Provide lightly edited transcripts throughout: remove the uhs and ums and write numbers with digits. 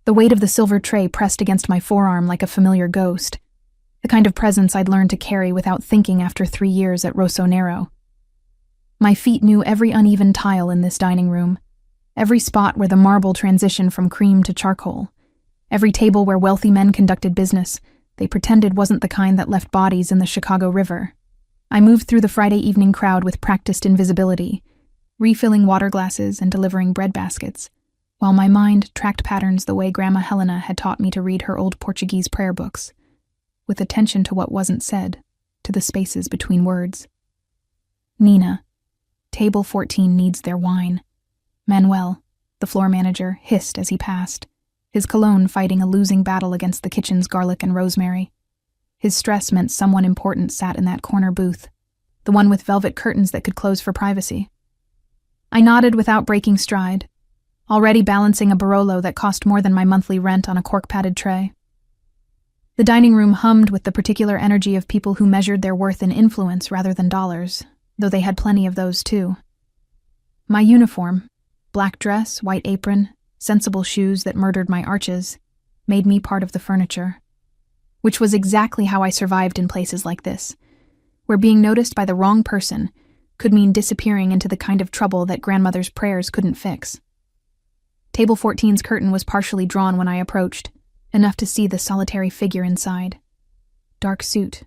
The weight of the silver tray pressed against my forearm like a familiar ghost, the kind of presence I'd learned to carry without thinking after 3 years at Rossonero. My feet knew every uneven tile in this dining room, every spot where the marble transitioned from cream to charcoal, every table where wealthy men conducted business they pretended wasn't the kind that left bodies in the Chicago River. I moved through the Friday evening crowd with practiced invisibility, refilling water glasses and delivering bread baskets, while my mind tracked patterns the way Grandma Helena had taught me to read her old Portuguese prayer books, with attention to what wasn't said, to the spaces between words. Nina, table 14 needs their wine. Manuel, the floor manager, hissed as he passed, his cologne fighting a losing battle against the kitchen's garlic and rosemary. His stress meant someone important sat in that corner booth, the one with velvet curtains that could close for privacy. I nodded without breaking stride, already balancing a Barolo that cost more than my monthly rent on a cork-padded tray. The dining room hummed with the particular energy of people who measured their worth in influence rather than dollars, though they had plenty of those too. My uniform, black dress, white apron, sensible shoes that murdered my arches, made me part of the furniture, which was exactly how I survived in places like this, where being noticed by the wrong person could mean disappearing into the kind of trouble that grandmother's prayers couldn't fix. Table 14's curtain was partially drawn when I approached, enough to see the solitary figure inside. Dark suit,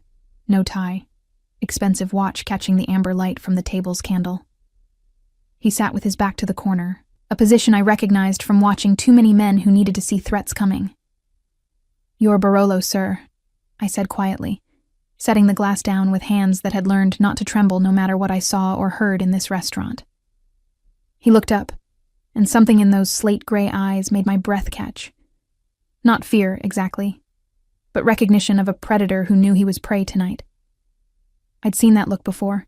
no tie, expensive watch catching the amber light from the table's candle. He sat with his back to the corner, a position I recognized from watching too many men who needed to see threats coming. "Your Barolo, sir," I said quietly, setting the glass down with hands that had learned not to tremble no matter what I saw or heard in this restaurant. He looked up, and something in those slate-gray eyes made my breath catch. Not fear, exactly, but recognition of a predator who knew he was prey tonight. I'd seen that look before,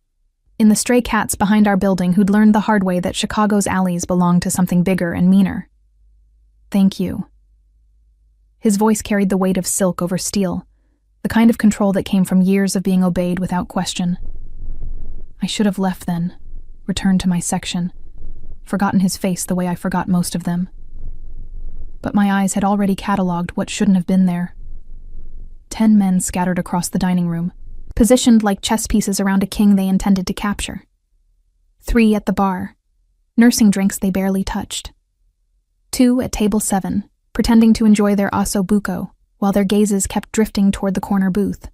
in the stray cats behind our building who'd learned the hard way that Chicago's alleys belonged to something bigger and meaner. "Thank you." His voice carried the weight of silk over steel, the kind of control that came from years of being obeyed without question. I should have left then, returned to my section, forgotten his face the way I forgot most of them. But my eyes had already catalogued what shouldn't have been there. 10 men scattered across the dining room, positioned like chess pieces around a king they intended to capture. 3 at the bar, nursing drinks they barely touched. 2 at table 7, pretending to enjoy their osso buco, while their gazes kept drifting toward the corner booth.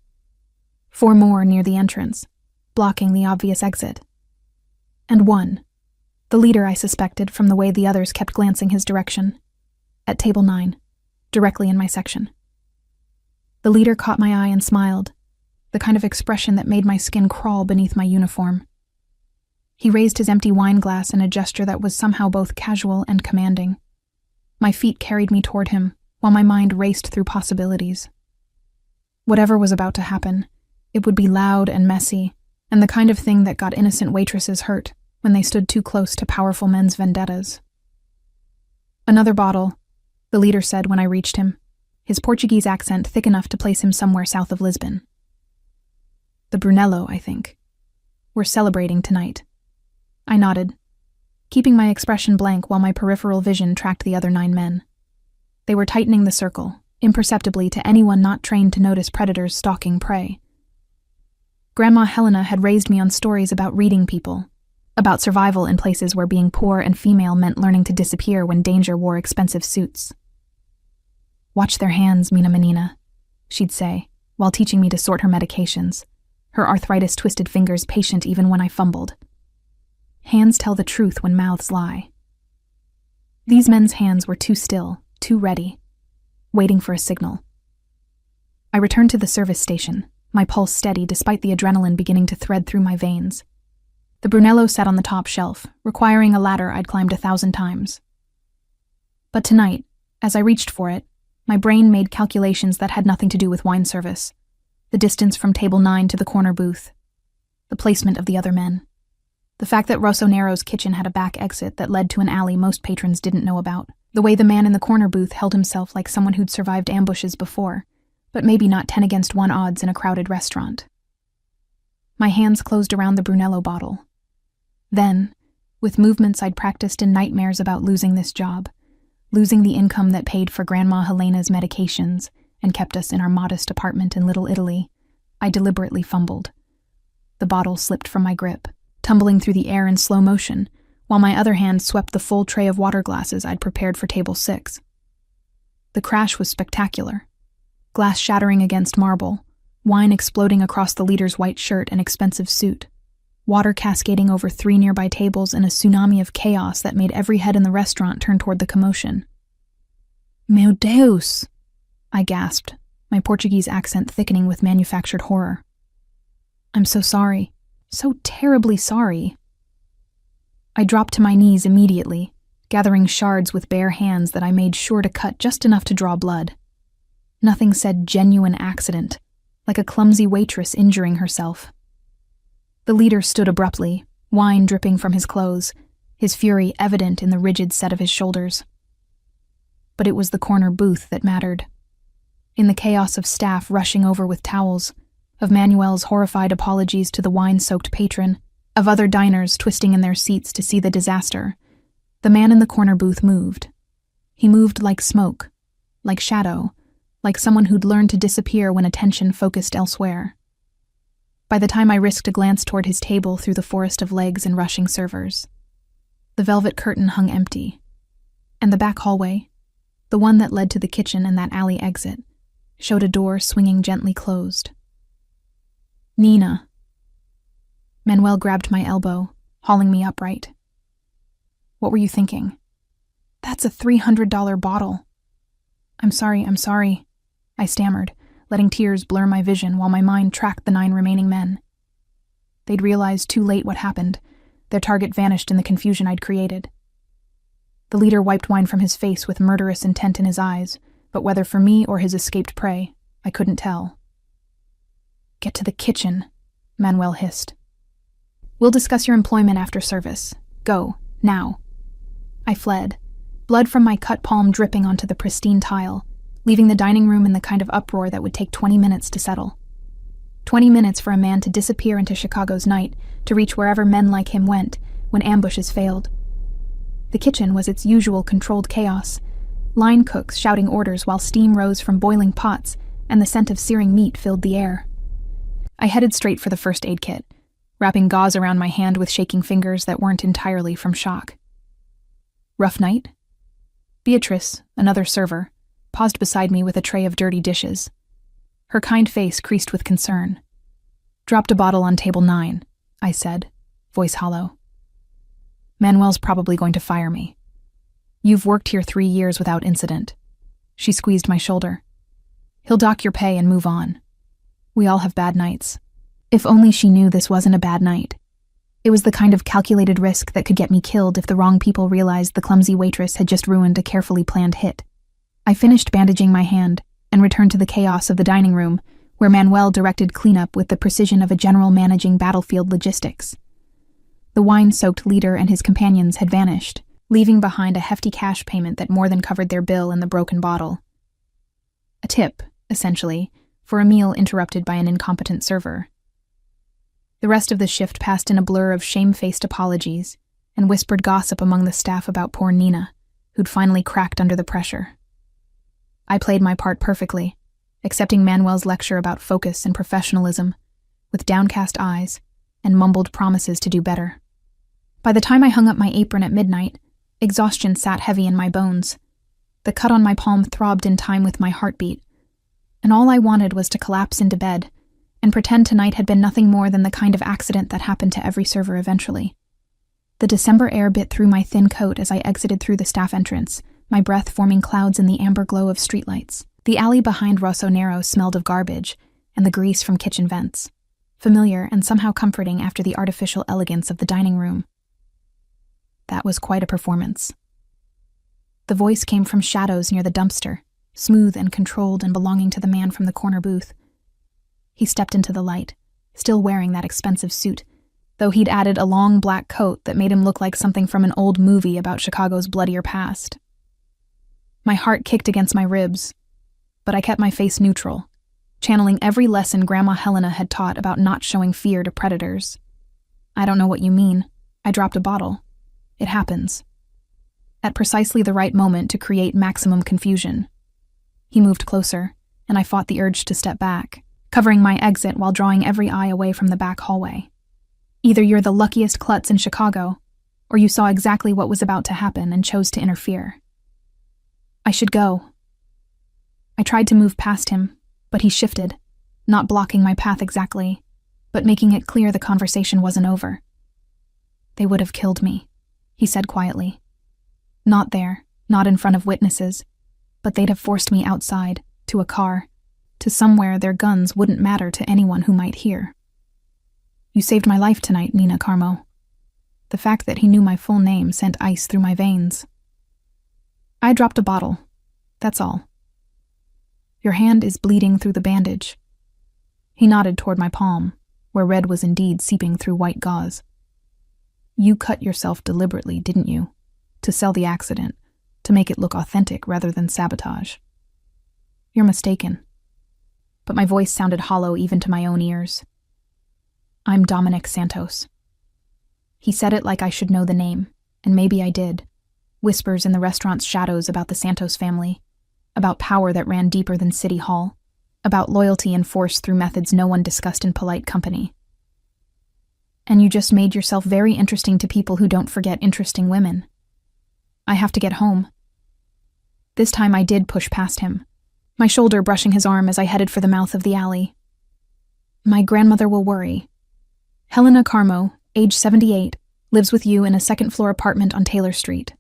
4 more near the entrance, blocking the obvious exit. And 1, the leader I suspected from the way the others kept glancing his direction, at table 9, directly in my section. The leader caught my eye and smiled, the kind of expression that made my skin crawl beneath my uniform. He raised his empty wine glass in a gesture that was somehow both casual and commanding. My feet carried me toward him, while my mind raced through possibilities. Whatever was about to happen, it would be loud and messy, and the kind of thing that got innocent waitresses hurt when they stood too close to powerful men's vendettas. "Another bottle," the leader said when I reached him, his Portuguese accent thick enough to place him somewhere south of Lisbon. "The Brunello, I think. We're celebrating tonight." I nodded, keeping my expression blank while my peripheral vision tracked the other 9 men. They were tightening the circle, imperceptibly to anyone not trained to notice predators stalking prey. Grandma Helena had raised me on stories about reading people, about survival in places where being poor and female meant learning to disappear when danger wore expensive suits. "Watch their hands, Mina Menina," she'd say, while teaching me to sort her medications, her arthritis-twisted fingers patient even when I fumbled. Hands tell the truth when mouths lie. These men's hands were too still, too ready, waiting for a signal. I returned to the service station, my pulse steady despite the adrenaline beginning to thread through my veins. The Brunello sat on the top shelf, requiring a ladder I'd climbed 1,000 times. But tonight, as I reached for it, my brain made calculations that had nothing to do with wine service, the distance from table 9 to the corner booth, the placement of the other men, the fact that Rossonero's kitchen had a back exit that led to an alley most patrons didn't know about, the way the man in the corner booth held himself like someone who'd survived ambushes before, but maybe not 10 against 1 odds in a crowded restaurant. My hands closed around the Brunello bottle. Then, with movements I'd practiced in nightmares about losing this job, losing the income that paid for Grandma Helena's medications and kept us in our modest apartment in Little Italy. I deliberately fumbled. The bottle slipped from my grip, tumbling through the air in slow motion, while my other hand swept the full tray of water glasses I'd prepared for table 6. The crash was spectacular. Glass shattering against marble, wine exploding across the leader's white shirt and expensive suit, water cascading over 3 nearby tables in a tsunami of chaos that made every head in the restaurant turn toward the commotion. Meu Deus! I gasped, my Portuguese accent thickening with manufactured horror. I'm so sorry. So terribly sorry. I dropped to my knees immediately, gathering shards with bare hands that I made sure to cut just enough to draw blood. Nothing said genuine accident, like a clumsy waitress injuring herself. The leader stood abruptly, wine dripping from his clothes, his fury evident in the rigid set of his shoulders. But it was the corner booth that mattered. In the chaos of staff rushing over with towels, of Manuel's horrified apologies to the wine-soaked patron, of other diners twisting in their seats to see the disaster, the man in the corner booth moved. He moved like smoke, like shadow, like someone who'd learned to disappear when attention focused elsewhere. By the time I risked a glance toward his table through the forest of legs and rushing servers, the velvet curtain hung empty, and the back hallway, the one that led to the kitchen and that alley exit, showed a door swinging gently closed. Nina. Manuel grabbed my elbow, hauling me upright. What were you thinking? That's a $300 bottle. I'm sorry, I stammered, letting tears blur my vision while my mind tracked the 9 remaining men. They'd realized too late what happened. Their target vanished in the confusion I'd created. The leader wiped wine from his face with murderous intent in his eyes, but whether for me or his escaped prey, I couldn't tell. Get to the kitchen, Manuel hissed. We'll discuss your employment after service. Go, now. I fled, blood from my cut palm dripping onto the pristine tile, leaving the dining room in the kind of uproar that would take 20 minutes to settle. 20 minutes for a man to disappear into Chicago's night, to reach wherever men like him went, when ambushes failed. The kitchen was its usual controlled chaos, line cooks shouting orders while steam rose from boiling pots and the scent of searing meat filled the air. I headed straight for the first aid kit, wrapping gauze around my hand with shaking fingers that weren't entirely from shock. Rough night? Beatrice, another server, paused beside me with a tray of dirty dishes. Her kind face creased with concern. Dropped a bottle on table 9, I said, voice hollow. Manuel's probably going to fire me. You've worked here 3 years without incident. She squeezed my shoulder. He'll dock your pay and move on. We all have bad nights. If only she knew this wasn't a bad night. It was the kind of calculated risk that could get me killed if the wrong people realized the clumsy waitress had just ruined a carefully planned hit. I finished bandaging my hand and returned to the chaos of the dining room, where Manuel directed cleanup with the precision of a general managing battlefield logistics. The wine-soaked leader and his companions had vanished, leaving behind a hefty cash payment that more than covered their bill and the broken bottle. A tip, essentially, for a meal interrupted by an incompetent server. The rest of the shift passed in a blur of shame-faced apologies and whispered gossip among the staff about poor Nina, who'd finally cracked under the pressure. I played my part perfectly, accepting Manuel's lecture about focus and professionalism, with downcast eyes and mumbled promises to do better. By the time I hung up my apron at midnight, exhaustion sat heavy in my bones. The cut on my palm throbbed in time with my heartbeat, and all I wanted was to collapse into bed and pretend tonight had been nothing more than the kind of accident that happened to every server eventually. The December air bit through my thin coat as I exited through the staff entrance, my breath forming clouds in the amber glow of streetlights. The alley behind Rossonero smelled of garbage and the grease from kitchen vents, familiar and somehow comforting after the artificial elegance of the dining room. That was quite a performance. The voice came from shadows near the dumpster, smooth and controlled and belonging to the man from the corner booth. He stepped into the light, still wearing that expensive suit, though he'd added a long black coat that made him look like something from an old movie about Chicago's bloodier past. My heart kicked against my ribs, but I kept my face neutral, channeling every lesson Grandma Helena had taught about not showing fear to predators. I don't know what you mean. I dropped a bottle. It happens. at precisely the right moment to create maximum confusion. He moved closer, and I fought the urge to step back, covering my exit while drawing every eye away from the back hallway. Either you're the luckiest klutz in Chicago, or you saw exactly what was about to happen and chose to interfere. I should go. I tried to move past him, but he shifted, not blocking my path exactly, but making it clear the conversation wasn't over. They would have killed me, he said quietly. Not there, not in front of witnesses, but they'd have forced me outside, to a car, to somewhere their guns wouldn't matter to anyone who might hear. You saved my life tonight, Nina Carmo. The fact that he knew my full name sent ice through my veins. I dropped a bottle, that's all. Your hand is bleeding through the bandage. He nodded toward my palm, where red was indeed seeping through white gauze. You cut yourself deliberately, didn't you? To sell the accident, to make it look authentic rather than sabotage. You're mistaken. But my voice sounded hollow even to my own ears. I'm Dominic Santos. He said it like I should know the name, and maybe I did. Whispers in the restaurant's shadows about the Santos family, about power that ran deeper than City Hall, about loyalty enforced through methods no one discussed in polite company. And you just made yourself very interesting to people who don't forget interesting women. I have to get home. This time I did push past him, my shoulder brushing his arm as I headed for the mouth of the alley. My grandmother will worry. Helena Carmo, age 78, lives with you in a second-floor apartment on Taylor Street.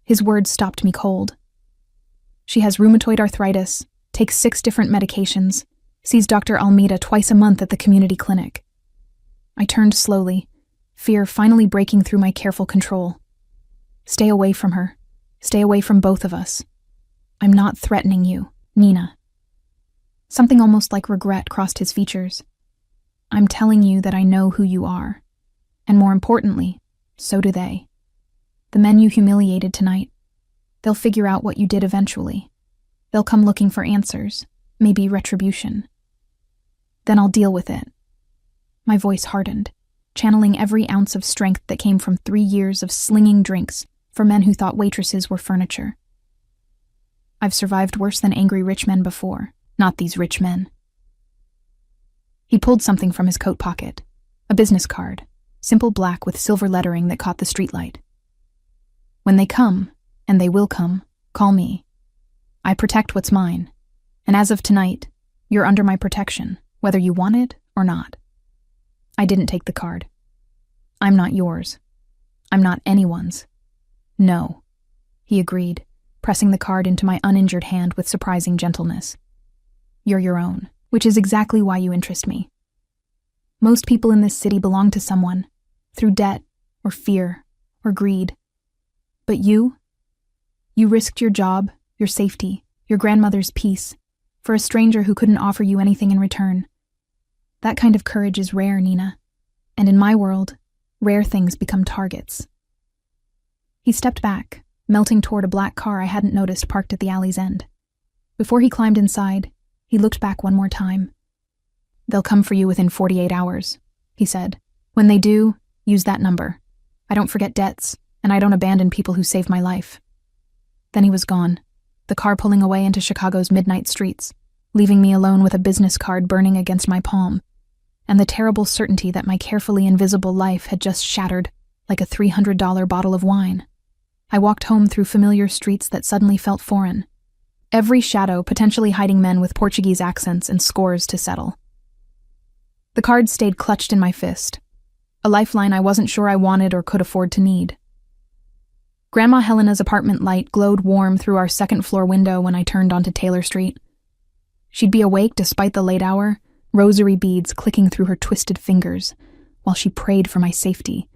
His words stopped me cold. She has rheumatoid arthritis, takes 6 different medications, sees Dr. Almeida twice a month at the community clinic. I turned slowly, fear finally breaking through my careful control. Stay away from her. Stay away from both of us. I'm not threatening you, Nina. Something almost like regret crossed his features. I'm telling you that I know who you are. And more importantly, so do they. The men you humiliated tonight. They'll figure out what you did eventually. They'll come looking for answers, maybe retribution. Then I'll deal with it. My voice hardened, channeling every ounce of strength that came from 3 years of slinging drinks for men who thought waitresses were furniture. I've survived worse than angry rich men before, not these rich men. He pulled something from his coat pocket, a business card, simple black with silver lettering that caught the streetlight. When they come, and they will come, call me. I protect what's mine, and as of tonight, you're under my protection, whether you want it or not. I didn't take the card. I'm not yours. I'm not anyone's. No, he agreed, pressing the card into my uninjured hand with surprising gentleness. You're your own, which is exactly why you interest me. Most people in this city belong to someone, through debt, or fear, or greed. But you risked your job, your safety, your grandmother's peace, for a stranger who couldn't offer you anything in return. That kind of courage is rare, Nina, and in my world, rare things become targets. He stepped back, melting toward a black car I hadn't noticed parked at the alley's end. Before he climbed inside, he looked back one more time. They'll come for you within 48 hours, he said. When they do, use that number. I don't forget debts, and I don't abandon people who saved my life. Then he was gone, the car pulling away into Chicago's midnight streets, leaving me alone with a business card burning against my palm, and the terrible certainty that my carefully invisible life had just shattered like a $300 bottle of wine. I walked home through familiar streets that suddenly felt foreign, every shadow potentially hiding men with Portuguese accents and scores to settle. The card stayed clutched in my fist, a lifeline I wasn't sure I wanted or could afford to need. Grandma Helena's apartment light glowed warm through our second-floor window when I turned onto Taylor Street. She'd be awake despite the late hour, rosary beads clicking through her twisted fingers, while she prayed for my safety,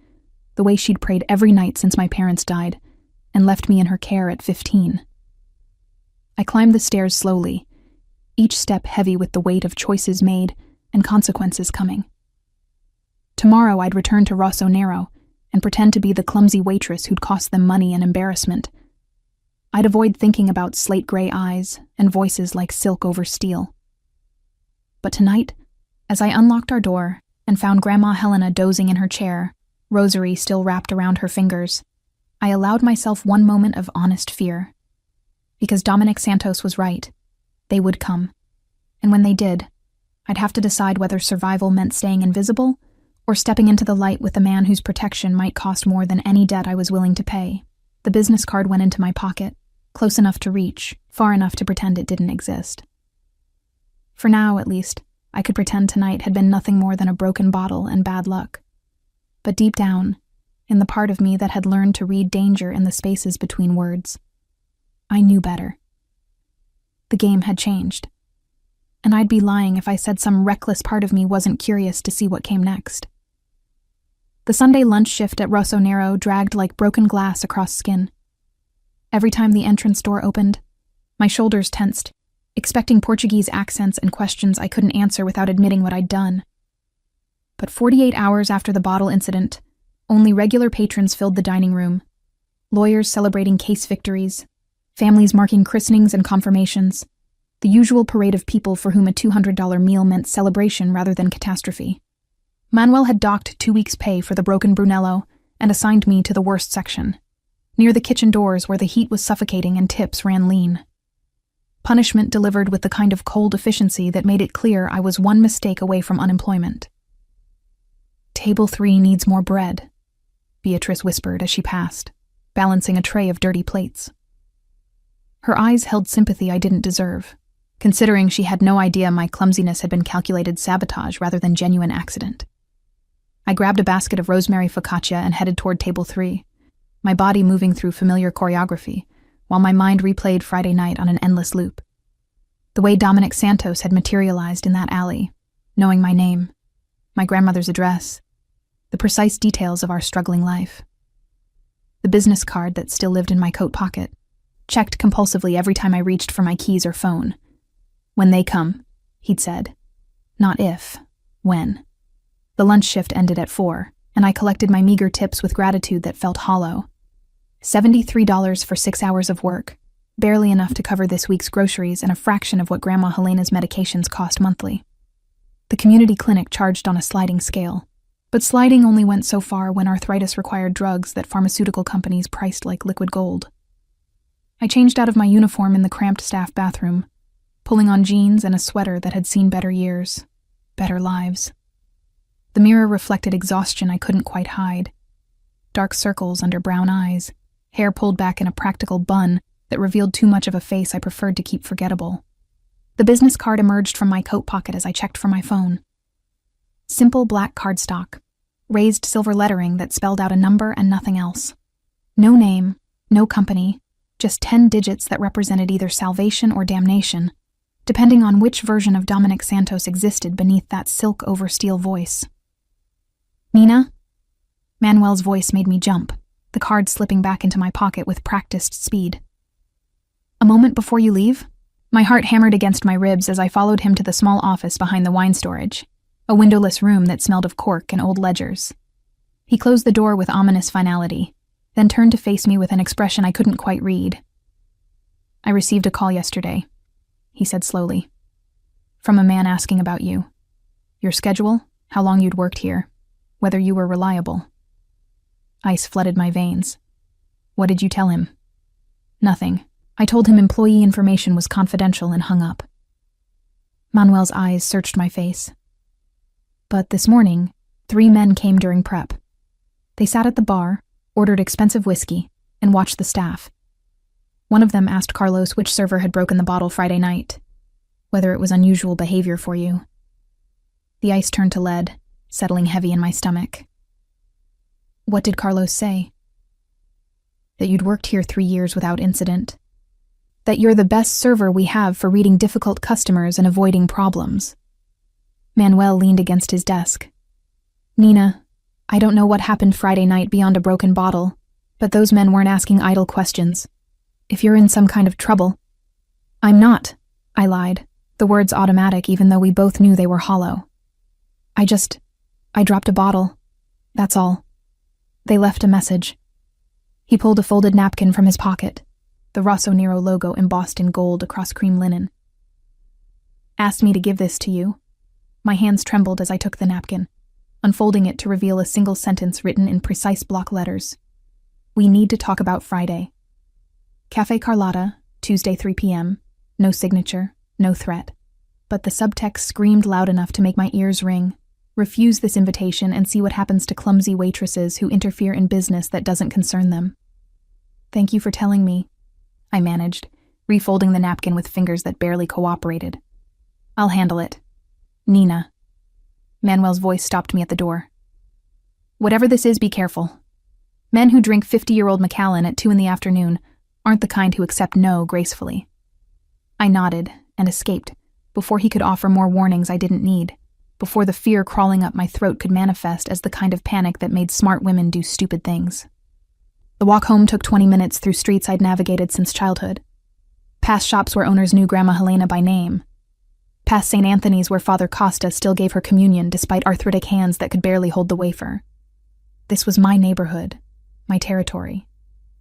the way she'd prayed every night since my parents died, and left me in her care at 15. I climbed the stairs slowly, each step heavy with the weight of choices made and consequences coming. Tomorrow I'd return to Rosso Nero and pretend to be the clumsy waitress who'd cost them money and embarrassment. I'd avoid thinking about slate-gray eyes and voices like silk over steel. But tonight, as I unlocked our door and found Grandma Helena dozing in her chair, rosary still wrapped around her fingers, I allowed myself one moment of honest fear. Because Dominic Santos was right. They would come. And when they did, I'd have to decide whether survival meant staying invisible or stepping into the light with a man whose protection might cost more than any debt I was willing to pay. The business card went into my pocket, close enough to reach, far enough to pretend it didn't exist. For now, at least, I could pretend tonight had been nothing more than a broken bottle and bad luck. But deep down, in the part of me that had learned to read danger in the spaces between words, I knew better. The game had changed. And I'd be lying if I said some reckless part of me wasn't curious to see what came next. The Sunday lunch shift at Rosso Nero dragged like broken glass across skin. Every time the entrance door opened, my shoulders tensed, expecting Portuguese accents and questions I couldn't answer without admitting what I'd done. But 48 hours after the bottle incident, only regular patrons filled the dining room, lawyers celebrating case victories, families marking christenings and confirmations, the usual parade of people for whom a $200 meal meant celebration rather than catastrophe. Manuel had docked 2 weeks' pay for the broken Brunello and assigned me to the worst section, near the kitchen doors where the heat was suffocating and tips ran lean. Punishment delivered with the kind of cold efficiency that made it clear I was one mistake away from unemployment. "Table 3 needs more bread," Beatrice whispered as she passed, balancing a tray of dirty plates. Her eyes held sympathy I didn't deserve, considering she had no idea my clumsiness had been calculated sabotage rather than genuine accident. I grabbed a basket of rosemary focaccia and headed toward table 3, my body moving through familiar choreography, while my mind replayed Friday night on an endless loop. The way Dominic Santos had materialized in that alley, knowing my name, my grandmother's address, the precise details of our struggling life. The business card that still lived in my coat pocket, checked compulsively every time I reached for my keys or phone. "When they come," he'd said. Not if, when. The lunch shift ended at 4, and I collected my meager tips with gratitude that felt hollow. $73 for 6 hours of work, barely enough to cover this week's groceries and a fraction of what Grandma Helena's medications cost monthly. The community clinic charged on a sliding scale, but sliding only went so far when arthritis required drugs that pharmaceutical companies priced like liquid gold. I changed out of my uniform in the cramped staff bathroom, pulling on jeans and a sweater that had seen better years, better lives. The mirror reflected exhaustion I couldn't quite hide. Dark circles under brown eyes, hair pulled back in a practical bun that revealed too much of a face I preferred to keep forgettable. The business card emerged from my coat pocket as I checked for my phone. Simple black cardstock, raised silver lettering that spelled out a number and nothing else. No name, no company, just 10 digits that represented either salvation or damnation, depending on which version of Dominic Santos existed beneath that silk over steel voice. "Nina?" Manuel's voice made me jump, the card slipping back into my pocket with practiced speed. "A moment before you leave?" My heart hammered against my ribs as I followed him to the small office behind the wine storage, a windowless room that smelled of cork and old ledgers. He closed the door with ominous finality, then turned to face me with an expression I couldn't quite read. "I received a call yesterday," he said slowly, "from a man asking about you. Your schedule, how long you'd worked here, whether you were reliable." Ice flooded my veins. "What did you tell him?" "Nothing. I told him employee information was confidential and hung up." Manuel's eyes searched my face. "But this morning, 3 men came during prep. They sat at the bar, ordered expensive whiskey, and watched the staff. One of them asked Carlos which server had broken the bottle Friday night, whether it was unusual behavior for you." The ice turned to lead, settling heavy in my stomach. "What did Carlos say?" "That you'd worked here 3 years without incident. That you're the best server we have for reading difficult customers and avoiding problems." Manuel leaned against his desk. "Nina, I don't know what happened Friday night beyond a broken bottle, but those men weren't asking idle questions. If you're in some kind of trouble—" "I'm not," I lied, the words automatic even though we both knew they were hollow. I dropped a bottle. That's all. They left a message." He pulled a folded napkin from his pocket, the Rosso Nero logo embossed in gold across cream linen. "Asked me to give this to you." My hands trembled as I took the napkin, unfolding it to reveal a single sentence written in precise block letters. We need to talk about Friday. Cafe Carlotta, Tuesday 3 p.m. No signature, no threat. But the subtext screamed loud enough to make my ears ring. Refuse this invitation and see what happens to clumsy waitresses who interfere in business that doesn't concern them. Thank you for telling me, I managed, refolding the napkin with fingers that barely cooperated. I'll handle it. Nina. Manuel's voice stopped me at the door. Whatever this is, be careful. Men who drink 50-year-old Macallan at 2 p.m. aren't the kind who accept no gracefully. I nodded and escaped before he could offer more warnings I didn't need, before the fear crawling up my throat could manifest as the kind of panic that made smart women do stupid things. The walk home took 20 minutes through streets I'd navigated since childhood. Past shops where owners knew Grandma Helena by name. Past St. Anthony's where Father Costa still gave her communion despite arthritic hands that could barely hold the wafer. This was my neighborhood, my territory.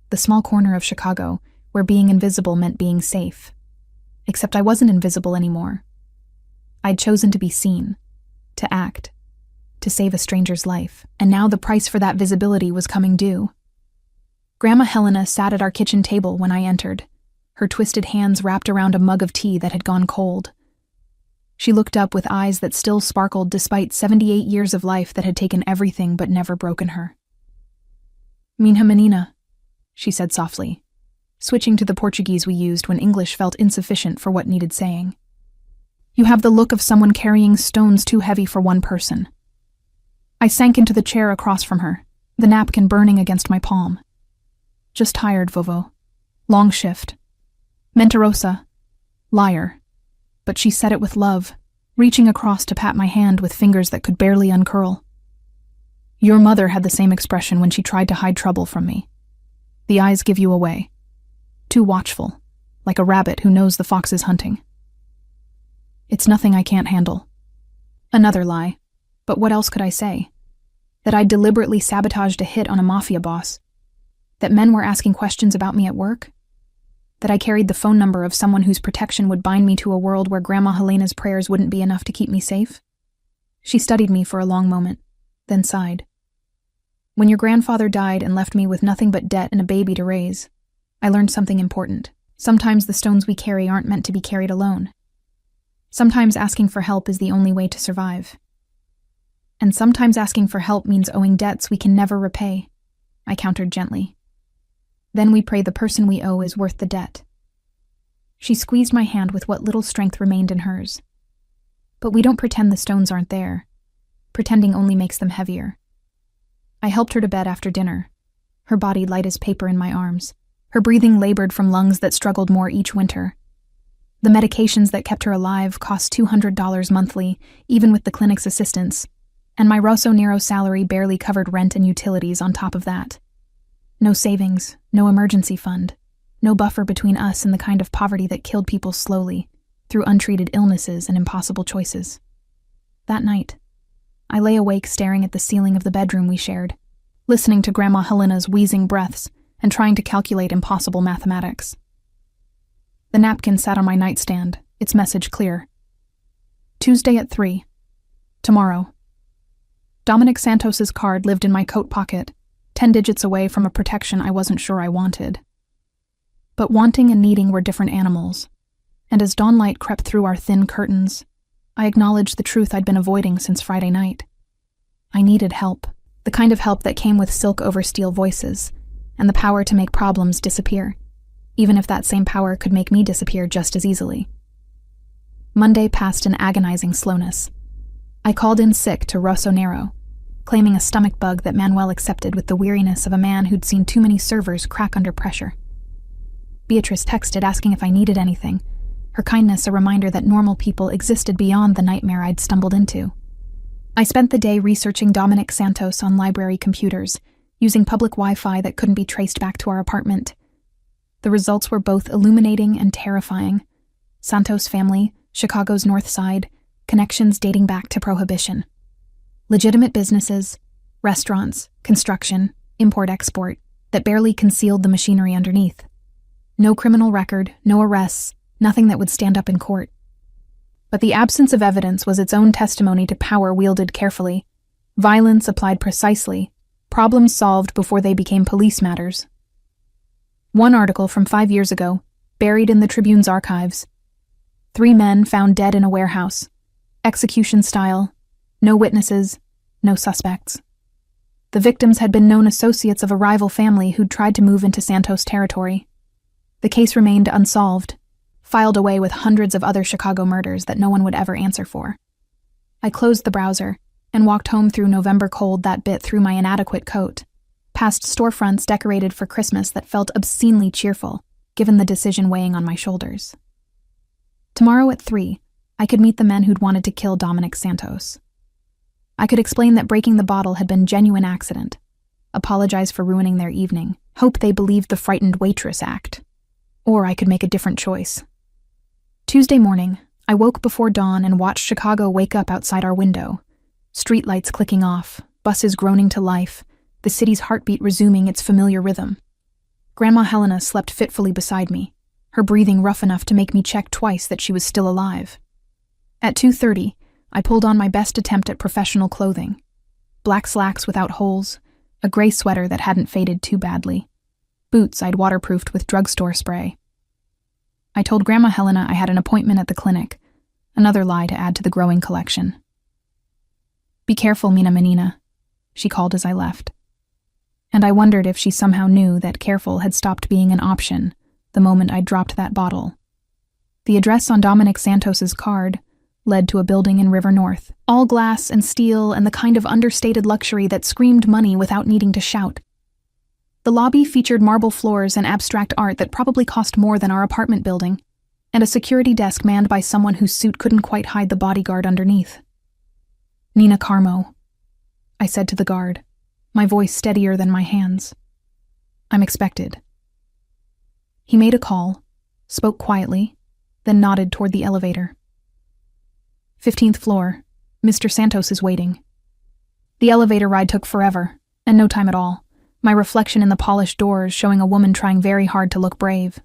The small corner of Chicago where being invisible meant being safe. Except I wasn't invisible anymore. I'd chosen to be seen, to act, to save a stranger's life, and now the price for that visibility was coming due. Grandma Helena sat at our kitchen table when I entered, her twisted hands wrapped around a mug of tea that had gone cold. She looked up with eyes that still sparkled despite 78 years of life that had taken everything but never broken her. Minha menina, she said softly, switching to the Portuguese we used when English felt insufficient for what needed saying. You have the look of someone carrying stones too heavy for one person. I sank into the chair across from her, the napkin burning against my palm. Just tired, Vovo. Long shift. Mentirosa. Liar. But she said it with love, reaching across to pat my hand with fingers that could barely uncurl. Your mother had the same expression when she tried to hide trouble from me. The eyes give you away. Too watchful, like a rabbit who knows the fox is hunting. It's nothing I can't handle. Another lie, but what else could I say? That I'd deliberately sabotaged a hit on a Mafia boss? That men were asking questions about me at work? That I carried the phone number of someone whose protection would bind me to a world where Grandma Helena's prayers wouldn't be enough to keep me safe? She studied me for a long moment, then sighed. When your grandfather died and left me with nothing but debt and a baby to raise, I learned something important. Sometimes the stones we carry aren't meant to be carried alone. Sometimes asking for help is the only way to survive. And sometimes asking for help means owing debts we can never repay, I countered gently. Then we pray the person we owe is worth the debt. She squeezed my hand with what little strength remained in hers. But we don't pretend the stones aren't there. Pretending only makes them heavier. I helped her to bed after dinner, her body light as paper in my arms, her breathing labored from lungs that struggled more each winter. The medications that kept her alive cost $200 monthly, even with the clinic's assistance, and my Rosso Nero salary barely covered rent and utilities on top of that. No savings, no emergency fund, no buffer between us and the kind of poverty that killed people slowly, through untreated illnesses and impossible choices. That night, I lay awake staring at the ceiling of the bedroom we shared, listening to Grandma Helena's wheezing breaths and trying to calculate impossible mathematics. The napkin sat on my nightstand, its message clear. Tuesday at 3. Tomorrow. Dominic Santos's card lived in my coat pocket, 10 digits away from a protection I wasn't sure I wanted. But wanting and needing were different animals, and as dawnlight crept through our thin curtains, I acknowledged the truth I'd been avoiding since Friday night. I needed help, the kind of help that came with silk over steel voices, and the power to make problems disappear, even if that same power could make me disappear just as easily. Monday passed in agonizing slowness. I called in sick to Rosso Nero, claiming a stomach bug that Manuel accepted with the weariness of a man who'd seen too many servers crack under pressure. Beatrice texted asking if I needed anything, her kindness a reminder that normal people existed beyond the nightmare I'd stumbled into. I spent the day researching Dominic Santos on library computers, using public Wi-Fi that couldn't be traced back to our apartment. The results were both illuminating and terrifying. Santos family, Chicago's North Side, connections dating back to Prohibition. Legitimate businesses, restaurants, construction, import-export, that barely concealed the machinery underneath. No criminal record, no arrests, nothing that would stand up in court. But the absence of evidence was its own testimony to power wielded carefully, violence applied precisely, Problems solved before they became police matters. One article from 5 years ago, buried in the Tribune's archives. 3 men found dead in a warehouse. Execution style. No witnesses, no suspects. The victims had been known associates of a rival family who'd tried to move into Santos territory. The case remained unsolved, filed away with hundreds of other Chicago murders that no one would ever answer for. I closed the browser and walked home through November cold that bit through my inadequate coat, past storefronts decorated for Christmas that felt obscenely cheerful, given the decision weighing on my shoulders. Tomorrow at 3, I could meet the men who'd wanted to kill Dominic Santos. I could explain that breaking the bottle had been genuine accident, apologize for ruining their evening, hope they believed the frightened waitress act. Or I could make a different choice. Tuesday morning, I woke before dawn and watched Chicago wake up outside our window. Streetlights clicking off, buses groaning to life, the city's heartbeat resuming its familiar rhythm. Grandma Helena slept fitfully beside me, her breathing rough enough to make me check twice that she was still alive. At 2:30, I pulled on my best attempt at professional clothing. Black slacks without holes, a gray sweater that hadn't faded too badly, boots I'd waterproofed with drugstore spray. I told Grandma Helena I had an appointment at the clinic, another lie to add to the growing collection. "Be careful, Mina Menina," she called as I left. And I wondered if she somehow knew that careful had stopped being an option the moment I dropped that bottle. The address on Dominic Santos's card led to a building in River North, all glass and steel and the kind of understated luxury that screamed money without needing to shout. The lobby featured marble floors and abstract art that probably cost more than our apartment building, and a security desk manned by someone whose suit couldn't quite hide the bodyguard underneath. "Nina Carmo," I said to the guard, my voice steadier than my hands. "I'm expected." He made a call, spoke quietly, then nodded toward the elevator. 15th floor. Mr. Santos is waiting." The elevator ride took forever, and no time at all, my reflection in the polished doors showing a woman trying very hard to look brave.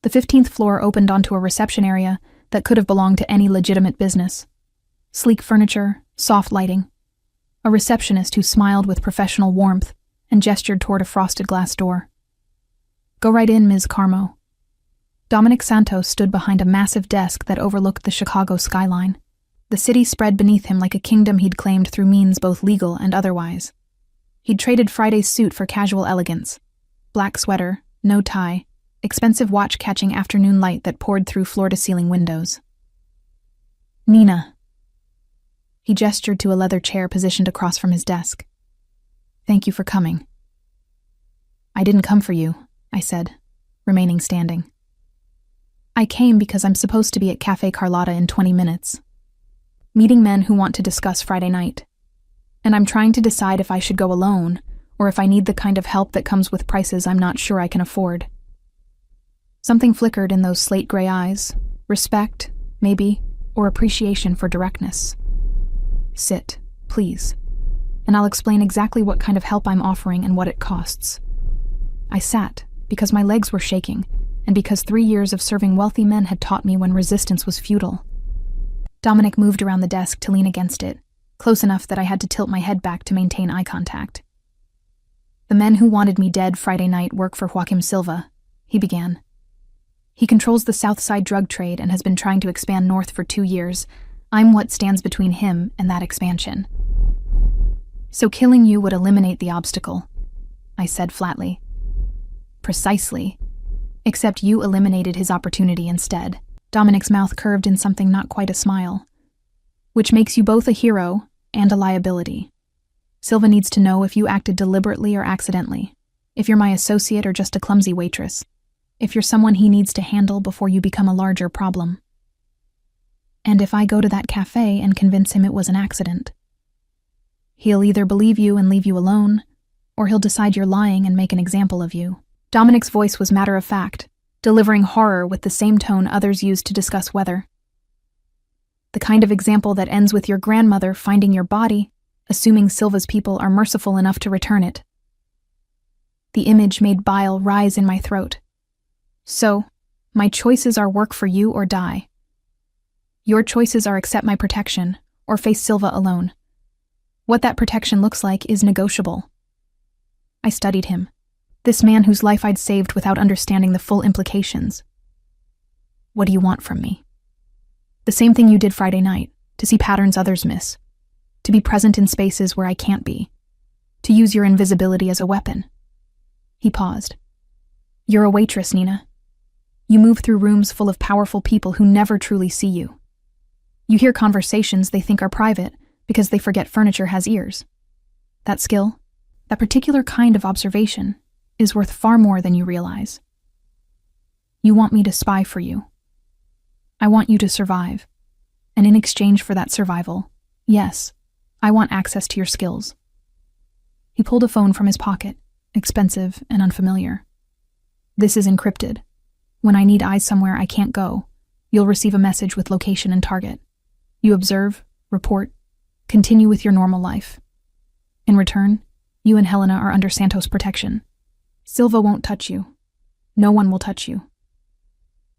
The 15th floor opened onto a reception area that could have belonged to any legitimate business. Sleek furniture, soft lighting. A receptionist who smiled with professional warmth and gestured toward a frosted glass door. "Go right in, Ms. Carmo." Dominic Santos stood behind a massive desk that overlooked the Chicago skyline. The city spread beneath him like a kingdom he'd claimed through means both legal and otherwise. He'd traded Friday's suit for casual elegance. Black sweater, no tie, expensive watch catching afternoon light that poured through floor-to-ceiling windows. "Nina." He gestured to a leather chair positioned across from his desk. "Thank you for coming." "I didn't come for you," I said, remaining standing. "I came because I'm supposed to be at Cafe Carlotta in 20 minutes. Meeting men who want to discuss Friday night. And I'm trying to decide if I should go alone, or if I need the kind of help that comes with prices I'm not sure I can afford." Something flickered in those slate gray eyes, respect, maybe, or appreciation for directness. "Sit, please, and I'll explain exactly what kind of help I'm offering and what it costs." I sat, because my legs were shaking, and because 3 years of serving wealthy men had taught me when resistance was futile. Dominic moved around the desk to lean against it, close enough that I had to tilt my head back to maintain eye contact. "The men who wanted me dead Friday night work for Joaquim Silva," he began. "He controls the South Side drug trade and has been trying to expand north for 2 years. I'm what stands between him and that expansion. So killing you would eliminate the obstacle," I said flatly. "Precisely. Except you eliminated his opportunity instead." Dominic's mouth curved in something not quite a smile. "Which makes you both a hero and a liability. Silva needs to know if you acted deliberately or accidentally, if you're my associate or just a clumsy waitress, if you're someone he needs to handle before you become a larger problem. And if I go to that cafe and convince him it was an accident, he'll either believe you and leave you alone, or he'll decide you're lying and make an example of you." Dominic's voice was matter-of-fact, delivering horror with the same tone others used to discuss weather. "The kind of example that ends with your grandmother finding your body, assuming Silva's people are merciful enough to return it." The image made bile rise in my throat. "So, my choices are work for you or die. Your choices are accept my protection, or face Silva alone. What that protection looks like is negotiable. I studied him. This man whose life I'd saved without understanding the full implications. What do you want from me? The same thing you did Friday night, to see patterns others miss. To be present in spaces where I can't be. To use your invisibility as a weapon. He paused. You're a waitress, Nina. You move through rooms full of powerful people who never truly see you. You hear conversations they think are private because they forget furniture has ears. That skill, that particular kind of observation, is worth far more than you realize. You want me to spy for you. I want you to survive. And in exchange for that survival, yes, I want access to your skills. He pulled a phone from his pocket, expensive and unfamiliar. This is encrypted. When I need eyes somewhere I can't go, you'll receive a message with location and target. You observe, report, continue with your normal life. In return, you and Helena are under Santos' protection. Silva won't touch you. No one will touch you.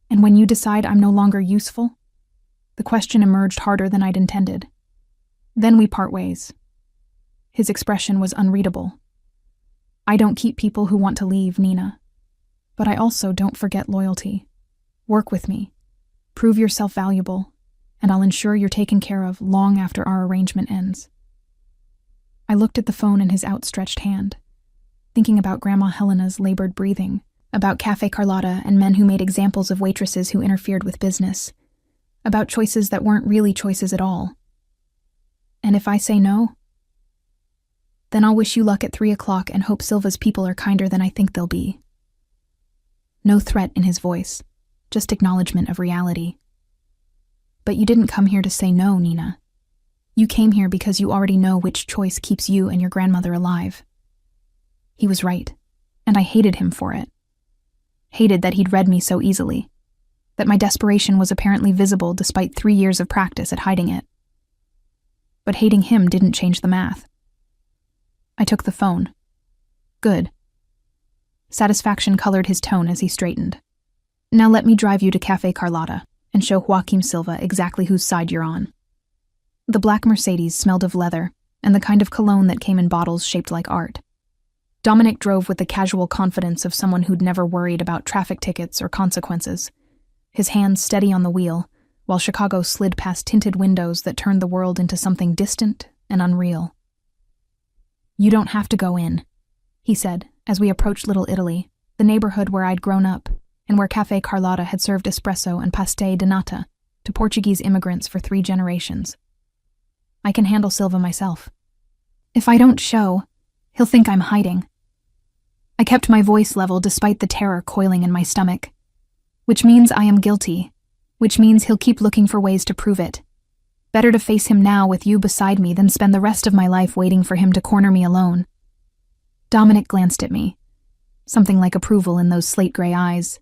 And when you decide I'm no longer useful, the question emerged harder than I'd intended. Then we part ways. His expression was unreadable. I don't keep people who want to leave, Nina. But I also don't forget loyalty. Work with me. Prove yourself valuable, and I'll ensure you're taken care of long after our arrangement ends. I looked at the phone in his outstretched hand, thinking about Grandma Helena's labored breathing, about Cafe Carlotta and men who made examples of waitresses who interfered with business, about choices that weren't really choices at all. And if I say no, then I'll wish you luck at 3 o'clock and hope Silva's people are kinder than I think they'll be. No threat in his voice, just acknowledgement of reality. But you didn't come here to say no, Nina. You came here because you already know which choice keeps you and your grandmother alive. He was right, and I hated him for it. Hated that he'd read me so easily, that my desperation was apparently visible despite 3 years of practice at hiding it. But hating him didn't change the math. I took the phone. Good. Satisfaction colored his tone as he straightened. Now let me drive you to Cafe Carlotta and show Joaquim Silva exactly whose side you're on. The black Mercedes smelled of leather and the kind of cologne that came in bottles shaped like art. Dominic drove with the casual confidence of someone who'd never worried about traffic tickets or consequences, his hands steady on the wheel, while Chicago slid past tinted windows that turned the world into something distant and unreal. You don't have to go in, he said, as we approached Little Italy, the neighborhood where I'd grown up, and where Cafe Carlotta had served espresso and pastel de nata to Portuguese immigrants for 3 generations. I can handle Silva myself. If I don't show, he'll think I'm hiding. I kept my voice level despite the terror coiling in my stomach. Which means I am guilty. Which means he'll keep looking for ways to prove it. Better to face him now with you beside me than spend the rest of my life waiting for him to corner me alone. Dominic glanced at me, something like approval in those slate-gray eyes.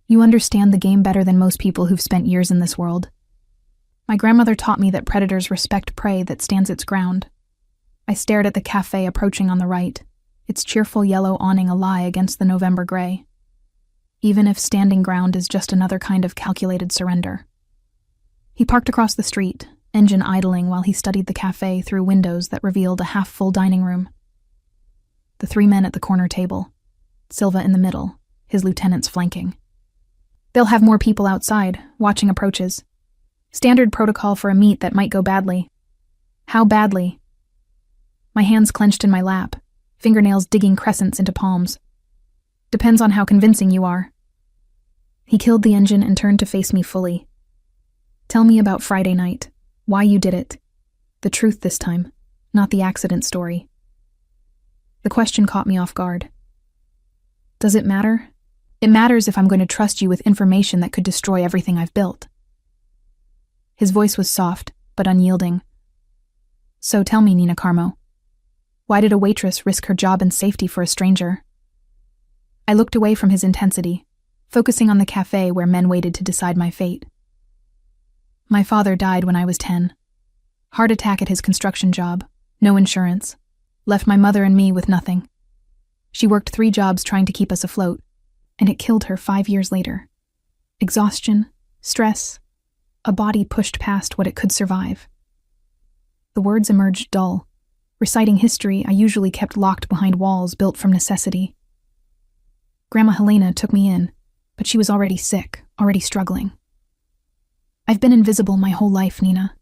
You understand the game better than most people who've spent years in this world. My grandmother taught me that predators respect prey that stands its ground. I stared at the cafe approaching on the right, its cheerful yellow awning a lie against the November gray. Even if standing ground is just another kind of calculated surrender. He parked across the street, engine idling while he studied the cafe through windows that revealed a half-full dining room. The 3 men at the corner table, Silva in the middle, his lieutenants flanking. They'll have more people outside, watching approaches. Standard protocol for a meet that might go badly. How badly? My hands clenched in my lap, fingernails digging crescents into palms. Depends on how convincing you are. He killed the engine and turned to face me fully. Tell me about Friday night, why you did it. The truth this time, not the accident story. The question caught me off guard. Does it matter? It matters if I'm going to trust you with information that could destroy everything I've built. His voice was soft, but unyielding. So tell me, Nina Carmo, why did a waitress risk her job and safety for a stranger? I looked away from his intensity, focusing on the cafe where men waited to decide my fate. My father died when I was 10. Heart attack at his construction job, no insurance, left my mother and me with nothing. She worked 3 jobs trying to keep us afloat, and it killed her 5 years later. Exhaustion, stress, a body pushed past what it could survive. The words emerged dull, Reciting history, I usually kept locked behind walls built from necessity. Grandma Helena took me in, but she was already sick, already struggling. I've been invisible my whole life, Nina.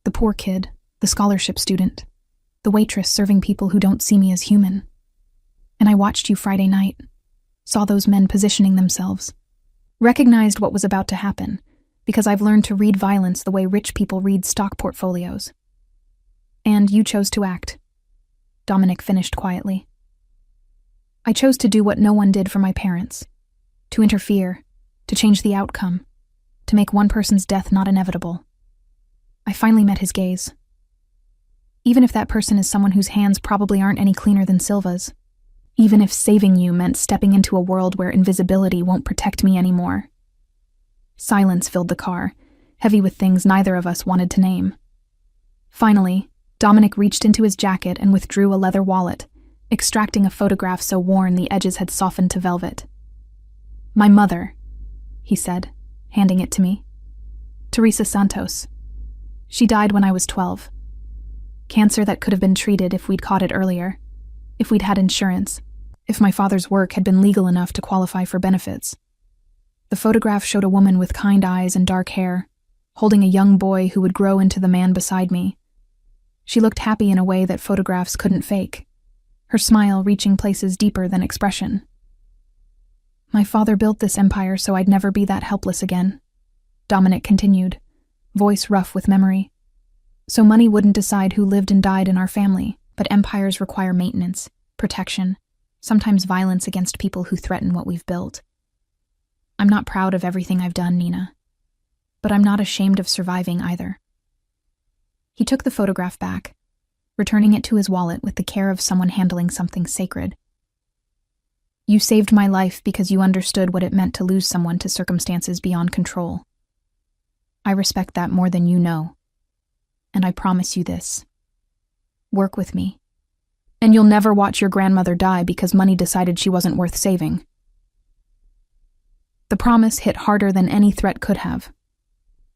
The poor kid, the scholarship student, the waitress serving people who don't see me as human. And I watched you Friday night, saw those men positioning themselves, recognized what was about to happen, because I've learned to read violence the way rich people read stock portfolios. And you chose to act. Dominic finished quietly. I chose to do what no one did for my parents. To interfere, to change the outcome, to make one person's death not inevitable. I finally met his gaze. Even if that person is someone whose hands probably aren't any cleaner than Silva's. Even if saving you meant stepping into a world where invisibility won't protect me anymore. Silence filled the car, heavy with things neither of us wanted to name. Finally, Dominic reached into his jacket and withdrew a leather wallet, extracting a photograph so worn the edges had softened to velvet. "My mother," he said, handing it to me. "Teresa Santos. She died when I was 12. Cancer that could have been treated if we'd caught it earlier, if we'd had insurance, if my father's work had been legal enough to qualify for benefits." The photograph showed a woman with kind eyes and dark hair, holding a young boy who would grow into the man beside me. She looked happy in a way that photographs couldn't fake, her smile reaching places deeper than expression. "My father built this empire so I'd never be that helpless again," Dominic continued, voice rough with memory. "So money wouldn't decide who lived and died in our family, but empires require maintenance, protection, sometimes violence against people who threaten what we've built. I'm not proud of everything I've done, Nina, but I'm not ashamed of surviving either." He took the photograph back, returning it to his wallet with the care of someone handling something sacred. "You saved my life because you understood what it meant to lose someone to circumstances beyond control. I respect that more than you know. And I promise you this. Work with me. And you'll never watch your grandmother die because money decided she wasn't worth saving." The promise hit harder than any threat could have.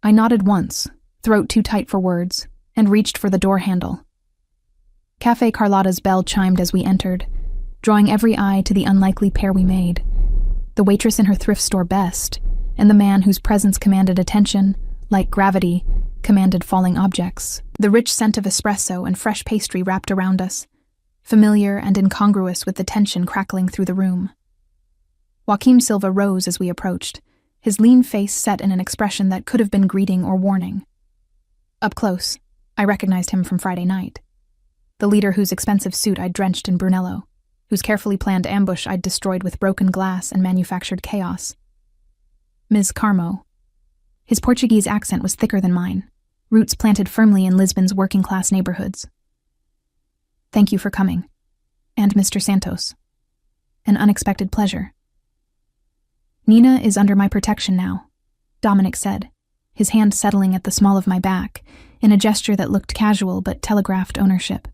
I nodded once, throat too tight for words, and reached for the door handle. Café Carlotta's bell chimed as we entered, drawing every eye to the unlikely pair we made. The waitress in her thrift store best, and the man whose presence commanded attention, like gravity, commanded falling objects. The rich scent of espresso and fresh pastry wrapped around us, familiar and incongruous with the tension crackling through the room. Joaquim Silva rose as we approached, his lean face set in an expression that could have been greeting or warning. Up close, I recognized him from Friday night. The leader whose expensive suit I'd drenched in Brunello, whose carefully planned ambush I'd destroyed with broken glass and manufactured chaos. Ms. Carmo. His Portuguese accent was thicker than mine, roots planted firmly in Lisbon's working-class neighborhoods. "Thank you for coming. And Mr. Santos. An unexpected pleasure." "Nina is under my protection now," Dominic said, his hand settling at the small of my back, in a gesture that looked casual but telegraphed ownership.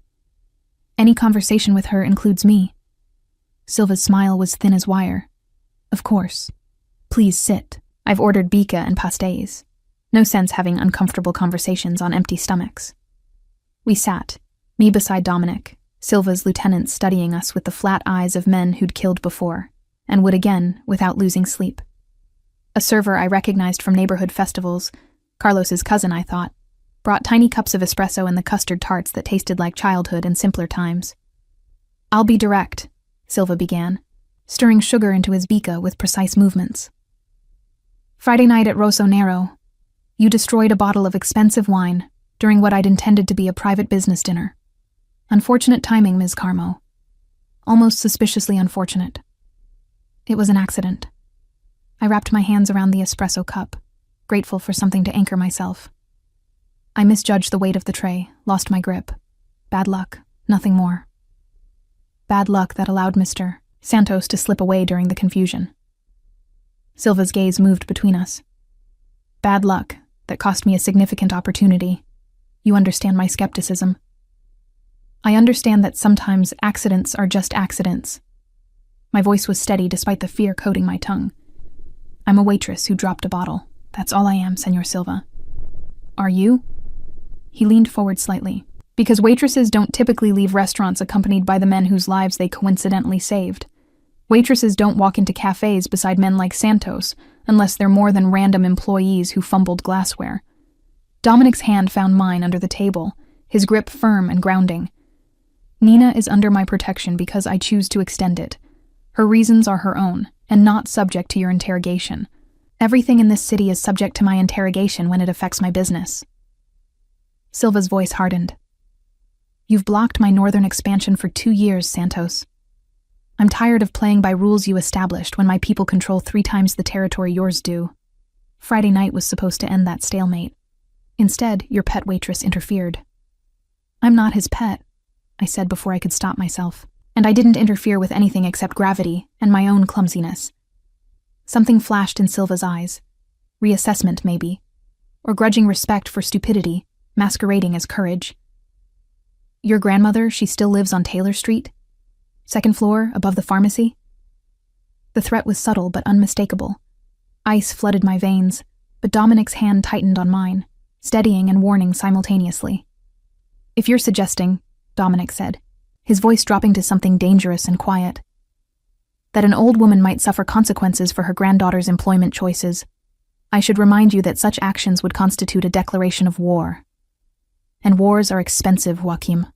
"Any conversation with her includes me." Silva's smile was thin as wire. "Of course. Please sit. I've ordered bica and pastéis. No sense having uncomfortable conversations on empty stomachs." We sat, me beside Dominic, Silva's lieutenant studying us with the flat eyes of men who'd killed before, and would again without losing sleep. A server I recognized from neighborhood festivals, Carlos's cousin I thought, brought tiny cups of espresso and the custard tarts that tasted like childhood in simpler times. "I'll be direct," Silva began, stirring sugar into his bica with precise movements. "Friday night at Rosso Nero, you destroyed a bottle of expensive wine during what I'd intended to be a private business dinner. Unfortunate timing, Ms. Carmo. Almost suspiciously unfortunate. It was an accident." I wrapped my hands around the espresso cup, grateful for something to anchor myself. I misjudged the weight of the tray, lost my grip. Bad luck, nothing more. Bad luck that allowed Mr. Santos to slip away during the confusion. Silva's gaze moved between us. Bad luck that cost me a significant opportunity. You understand my skepticism. I understand that sometimes accidents are just accidents. My voice was steady despite the fear coating my tongue. I'm a waitress who dropped a bottle. That's all I am, Senor Silva. Are you? He leaned forward slightly. Because waitresses don't typically leave restaurants accompanied by the men whose lives they coincidentally saved. Waitresses don't walk into cafes beside men like Santos, unless they're more than random employees who fumbled glassware. Dominic's hand found mine under the table, his grip firm and grounding. Nina is under my protection because I choose to extend it. Her reasons are her own, and not subject to your interrogation. Everything in this city is subject to my interrogation when it affects my business. Silva's voice hardened. You've blocked my northern expansion for 2 years, Santos. I'm tired of playing by rules you established when my people control 3 times the territory yours do. Friday night was supposed to end that stalemate. Instead, your pet waitress interfered. I'm not his pet, I said before I could stop myself, and I didn't interfere with anything except gravity and my own clumsiness. Something flashed in Silva's eyes. Reassessment, maybe. Or grudging respect for stupidity, masquerading as courage. Your grandmother, she still lives on Taylor Street? 2nd floor, above the pharmacy? The threat was subtle but unmistakable. Ice flooded my veins, but Dominic's hand tightened on mine, steadying and warning simultaneously. If you're suggesting, Dominic said, his voice dropping to something dangerous and quiet, that an old woman might suffer consequences for her granddaughter's employment choices, I should remind you that such actions would constitute a declaration of war. And wars are expensive, Joachim.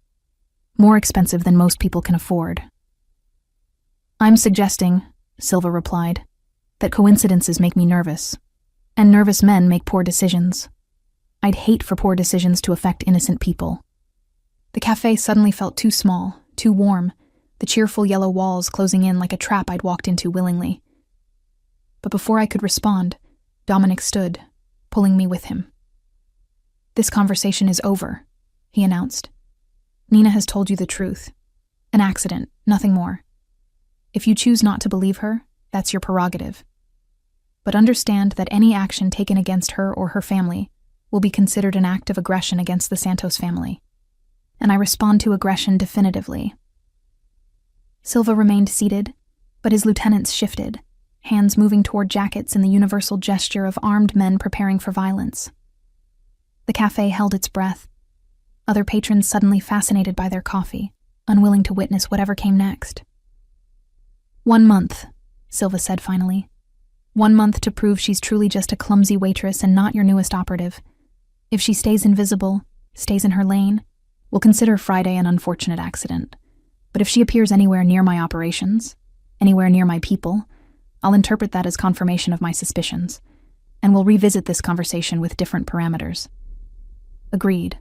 More expensive than most people can afford. I'm suggesting, Silva replied, that coincidences make me nervous, and nervous men make poor decisions. I'd hate for poor decisions to affect innocent people. The cafe suddenly felt too small, too warm, the cheerful yellow walls closing in like a trap I'd walked into willingly. But before I could respond, Dominic stood, pulling me with him. This conversation is over, he announced. Nina has told you the truth. An accident, nothing more. If you choose not to believe her, that's your prerogative. But understand that any action taken against her or her family will be considered an act of aggression against the Santos family. And I respond to aggression definitively. Silva remained seated, but his lieutenants shifted, hands moving toward jackets in the universal gesture of armed men preparing for violence. The cafe held its breath, other patrons suddenly fascinated by their coffee, unwilling to witness whatever came next. 1 month, Silva said finally. 1 month to prove she's truly just a clumsy waitress and not your newest operative. If she stays invisible, stays in her lane, we'll consider Friday an unfortunate accident. But if she appears anywhere near my operations, anywhere near my people, I'll interpret that as confirmation of my suspicions, and we'll revisit this conversation with different parameters. Agreed.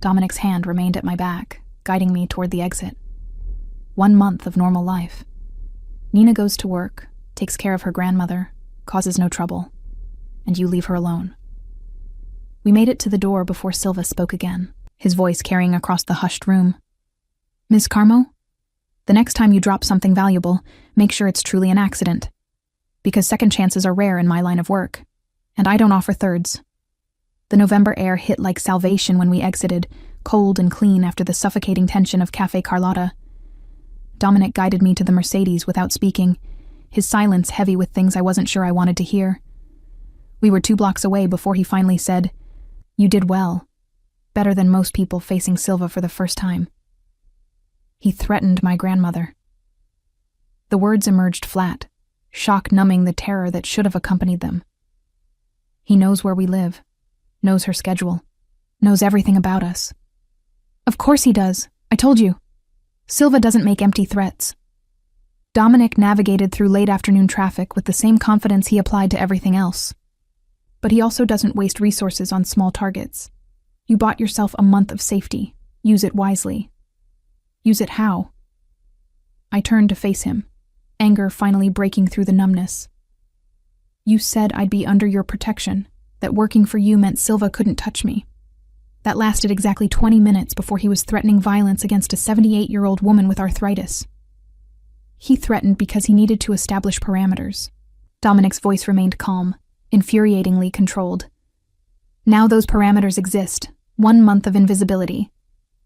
Dominic's hand remained at my back, guiding me toward the exit. 1 month of normal life. Nina goes to work, takes care of her grandmother, causes no trouble, and you leave her alone. We made it to the door before Silva spoke again, his voice carrying across the hushed room. Miss Carmo? The next time you drop something valuable, make sure it's truly an accident. Because second chances are rare in my line of work, and I don't offer thirds. The November air hit like salvation when we exited, cold and clean after the suffocating tension of Café Carlotta. Dominic guided me to the Mercedes without speaking, his silence heavy with things I wasn't sure I wanted to hear. We were 2 blocks away before he finally said, "You did well. Better than most people facing Silva for the first time." He threatened my grandmother. The words emerged flat, shock numbing the terror that should have accompanied them. He knows where we live, knows her schedule, knows everything about us. Of course he does. I told you. Silva doesn't make empty threats. Dominic navigated through late afternoon traffic with the same confidence he applied to everything else. But he also doesn't waste resources on small targets. You bought yourself a month of safety. Use it wisely. Use it how? I turned to face him, anger finally breaking through the numbness. You said I'd be under your protection, that working for you meant Silva couldn't touch me. That lasted exactly 20 minutes before he was threatening violence against a 78-year-old woman with arthritis. He threatened because he needed to establish parameters. Dominic's voice remained calm, infuriatingly controlled. Now those parameters exist. 1 month of invisibility.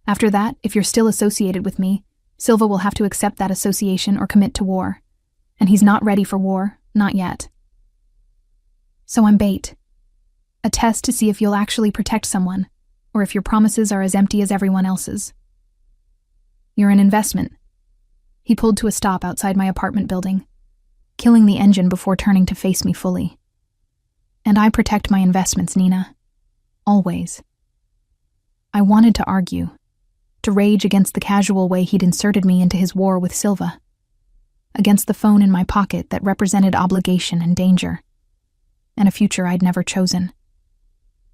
After that, if you're still associated with me, Silva will have to accept that association or commit to war. And he's not ready for war, not yet. So I'm bait. A test to see if you'll actually protect someone. or if your promises are as empty as everyone else's. You're an investment. He pulled to a stop outside my apartment building, killing the engine before turning to face me fully. And I protect my investments, Nina. Always. I wanted to argue, to rage against the casual way he'd inserted me into his war with Silva, against the phone in my pocket that represented obligation and danger, and a future I'd never chosen.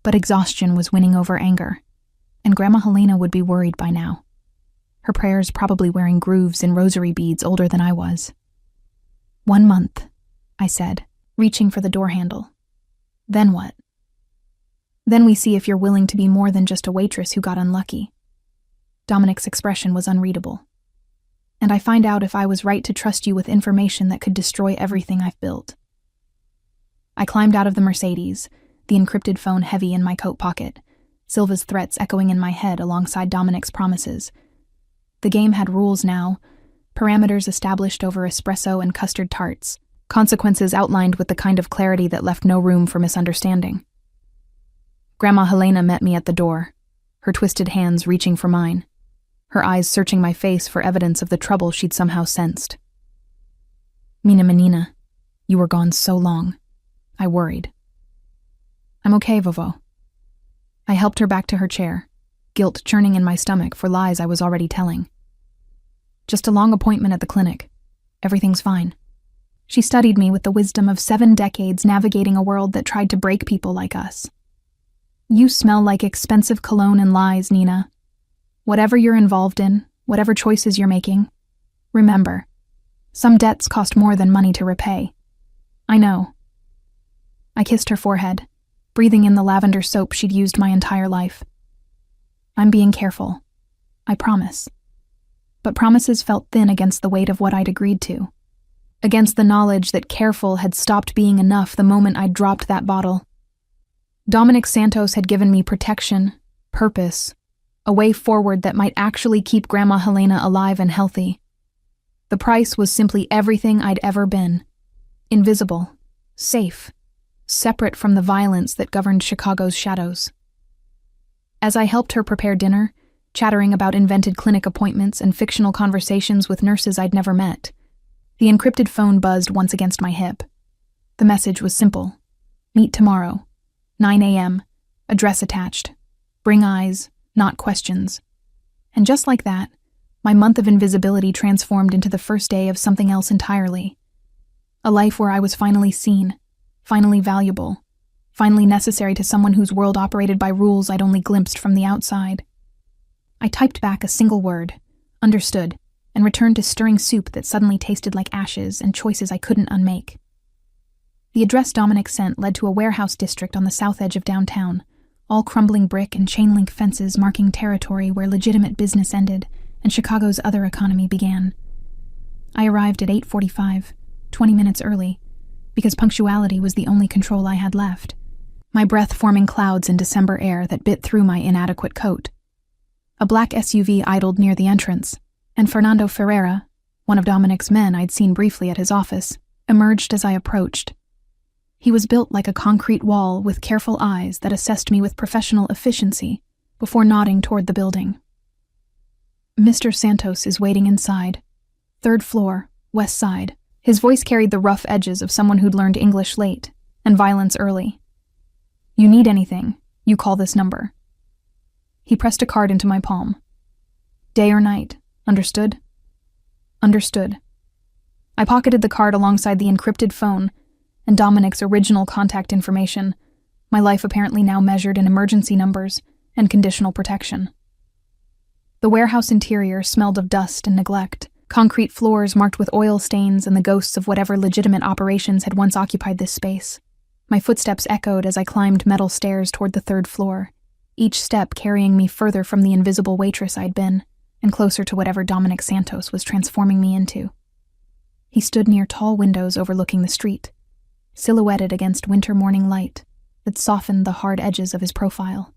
But exhaustion was winning over anger, and Grandma Helena would be worried by now. Her prayers probably wearing grooves in rosary beads older than I was. 1 month, I said, reaching for the door handle. Then what? Then we see if you're willing to be more than just a waitress who got unlucky. Dominic's expression was unreadable. And I find out if I was right to trust you with information that could destroy everything I've built. I climbed out of the Mercedes, the encrypted phone heavy in my coat pocket, Silva's threats echoing in my head alongside Dominic's promises. The game had rules now, parameters established over espresso and custard tarts, consequences outlined with the kind of clarity that left no room for misunderstanding. Grandma Helena met me at the door, her twisted hands reaching for mine, her eyes searching my face for evidence of the trouble she'd somehow sensed. Mina Menina, you were gone so long. I worried. I'm okay, Vovo. I helped her back to her chair, guilt churning in my stomach for lies I was already telling. Just a long appointment at the clinic. Everything's fine. She studied me with the wisdom of 7 decades navigating a world that tried to break people like us. You smell like expensive cologne and lies, Nina. Whatever you're involved in, whatever choices you're making, remember, some debts cost more than money to repay. I know. I kissed her forehead, breathing in the lavender soap she'd used my entire life. I'm being careful. I promise. But promises felt thin against the weight of what I'd agreed to, against the knowledge that careful had stopped being enough the moment I'd dropped that bottle. Dominic Santos had given me protection, purpose, a way forward that might actually keep Grandma Helena alive and healthy. The price was simply everything I'd ever been. Invisible, safe, separate from the violence that governed Chicago's shadows. As I helped her prepare dinner, chattering about invented clinic appointments and fictional conversations with nurses I'd never met, the encrypted phone buzzed once against my hip. The message was simple. Meet tomorrow, 9 a.m., address attached. Bring eyes, not questions. And just like that, my month of invisibility transformed into the first day of something else entirely. A life where I was finally seen, finally valuable, finally necessary to someone whose world operated by rules I'd only glimpsed from the outside. I typed back a single word, understood, and returned to stirring soup that suddenly tasted like ashes and choices I couldn't unmake. The address Dominic sent led to a warehouse district on the south edge of downtown, all crumbling brick and chain-link fences marking territory where legitimate business ended and Chicago's other economy began. I arrived at 8:45, 20 minutes early, because punctuality was the only control I had left, my breath forming clouds in December air that bit through my inadequate coat. A black SUV idled near the entrance, and Fernando Ferreira, one of Dominic's men I'd seen briefly at his office, emerged as I approached. He was built like a concrete wall with careful eyes that assessed me with professional efficiency before nodding toward the building. Mr. Santos is waiting inside. 3rd floor, west side. His voice carried the rough edges of someone who'd learned English late and violence early. You need anything, you call this number. He pressed a card into my palm. Day or night, understood? Understood. I pocketed the card alongside the encrypted phone and Dominic's original contact information, my life apparently now measured in emergency numbers and conditional protection. The warehouse interior smelled of dust and neglect, concrete floors marked with oil stains and the ghosts of whatever legitimate operations had once occupied this space. My footsteps echoed as I climbed metal stairs toward the 3rd floor, each step carrying me further from the invisible waitress I'd been, and closer to whatever Dominic Santos was transforming me into. He stood near tall windows overlooking the street, silhouetted against winter morning light that softened the hard edges of his profile.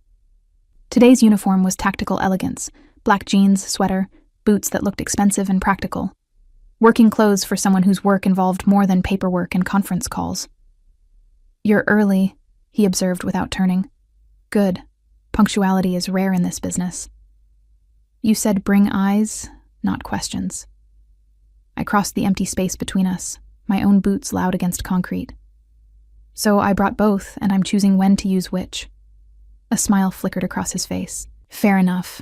Today's uniform was tactical elegance, black jeans, sweater, boots that looked expensive and practical. Working clothes for someone whose work involved more than paperwork and conference calls. You're early, he observed without turning. Good. Punctuality is rare in this business. You said bring eyes, not questions. I crossed the empty space between us, my own boots loud against concrete. So I brought both, and I'm choosing when to use which. A smile flickered across his face. Fair enough.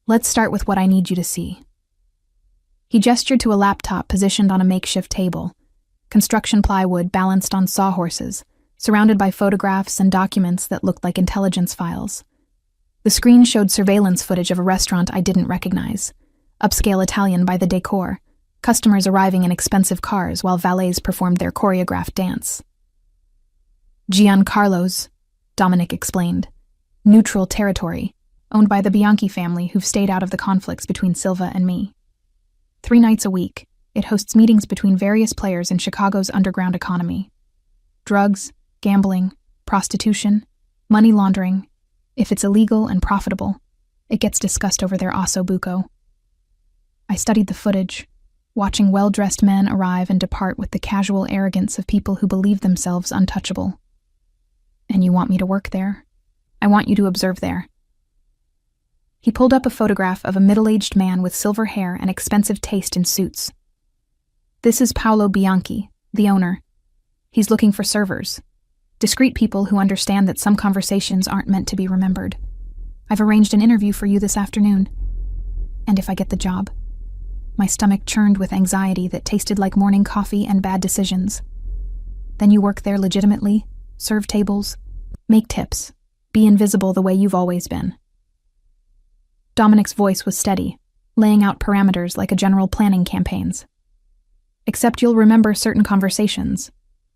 Let's start with what I need you to see. He gestured to a laptop positioned on a makeshift table, construction plywood balanced on sawhorses, surrounded by photographs and documents that looked like intelligence files. The screen showed surveillance footage of a restaurant I didn't recognize, upscale Italian by the decor, customers arriving in expensive cars while valets performed their choreographed dance. Giancarlo's, Dominic explained. Neutral territory, owned by the Bianchi family who've stayed out of the conflicts between Silva and me. 3 nights a week, it hosts meetings between various players in Chicago's underground economy. Drugs, gambling, prostitution, money laundering. If it's illegal and profitable, it gets discussed over their osso buco. I studied the footage, watching well-dressed men arrive and depart with the casual arrogance of people who believe themselves untouchable. And you want me to work there? I want you to observe there. He pulled up a photograph of a middle-aged man with silver hair and expensive taste in suits. This is Paolo Bianchi, the owner. He's looking for servers, discreet people who understand that some conversations aren't meant to be remembered. I've arranged an interview for you this afternoon. And if I get the job? My stomach churned with anxiety that tasted like morning coffee and bad decisions. Then you work there legitimately, serve tables, make tips, be invisible the way you've always been. Dominic's voice was steady, laying out parameters like a general planning campaign's. Except you'll remember certain conversations.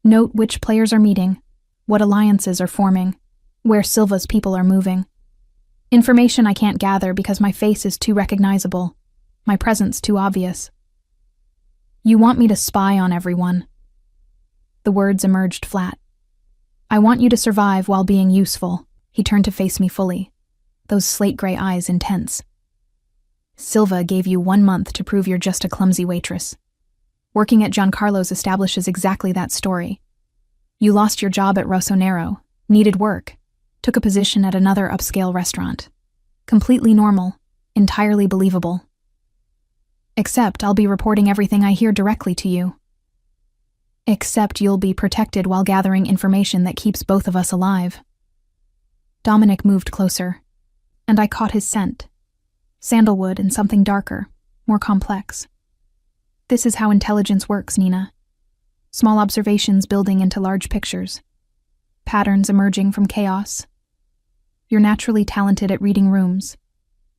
Note which players are meeting, what alliances are forming, where Silva's people are moving. Information I can't gather because my face is too recognizable, my presence too obvious. You want me to spy on everyone. The words emerged flat. I want you to survive while being useful. He turned to face me fully, those slate-gray eyes intense. Silva gave you 1 month to prove you're just a clumsy waitress. Working at Giancarlo's establishes exactly that story. You lost your job at Rossonero, needed work, took a position at another upscale restaurant. Completely normal, entirely believable. Except I'll be reporting everything I hear directly to you. Except you'll be protected while gathering information that keeps both of us alive. Dominic moved closer, and I caught his scent. Sandalwood and something darker, more complex. This is how intelligence works, Nina. Small observations building into large pictures. Patterns emerging from chaos. You're naturally talented at reading rooms,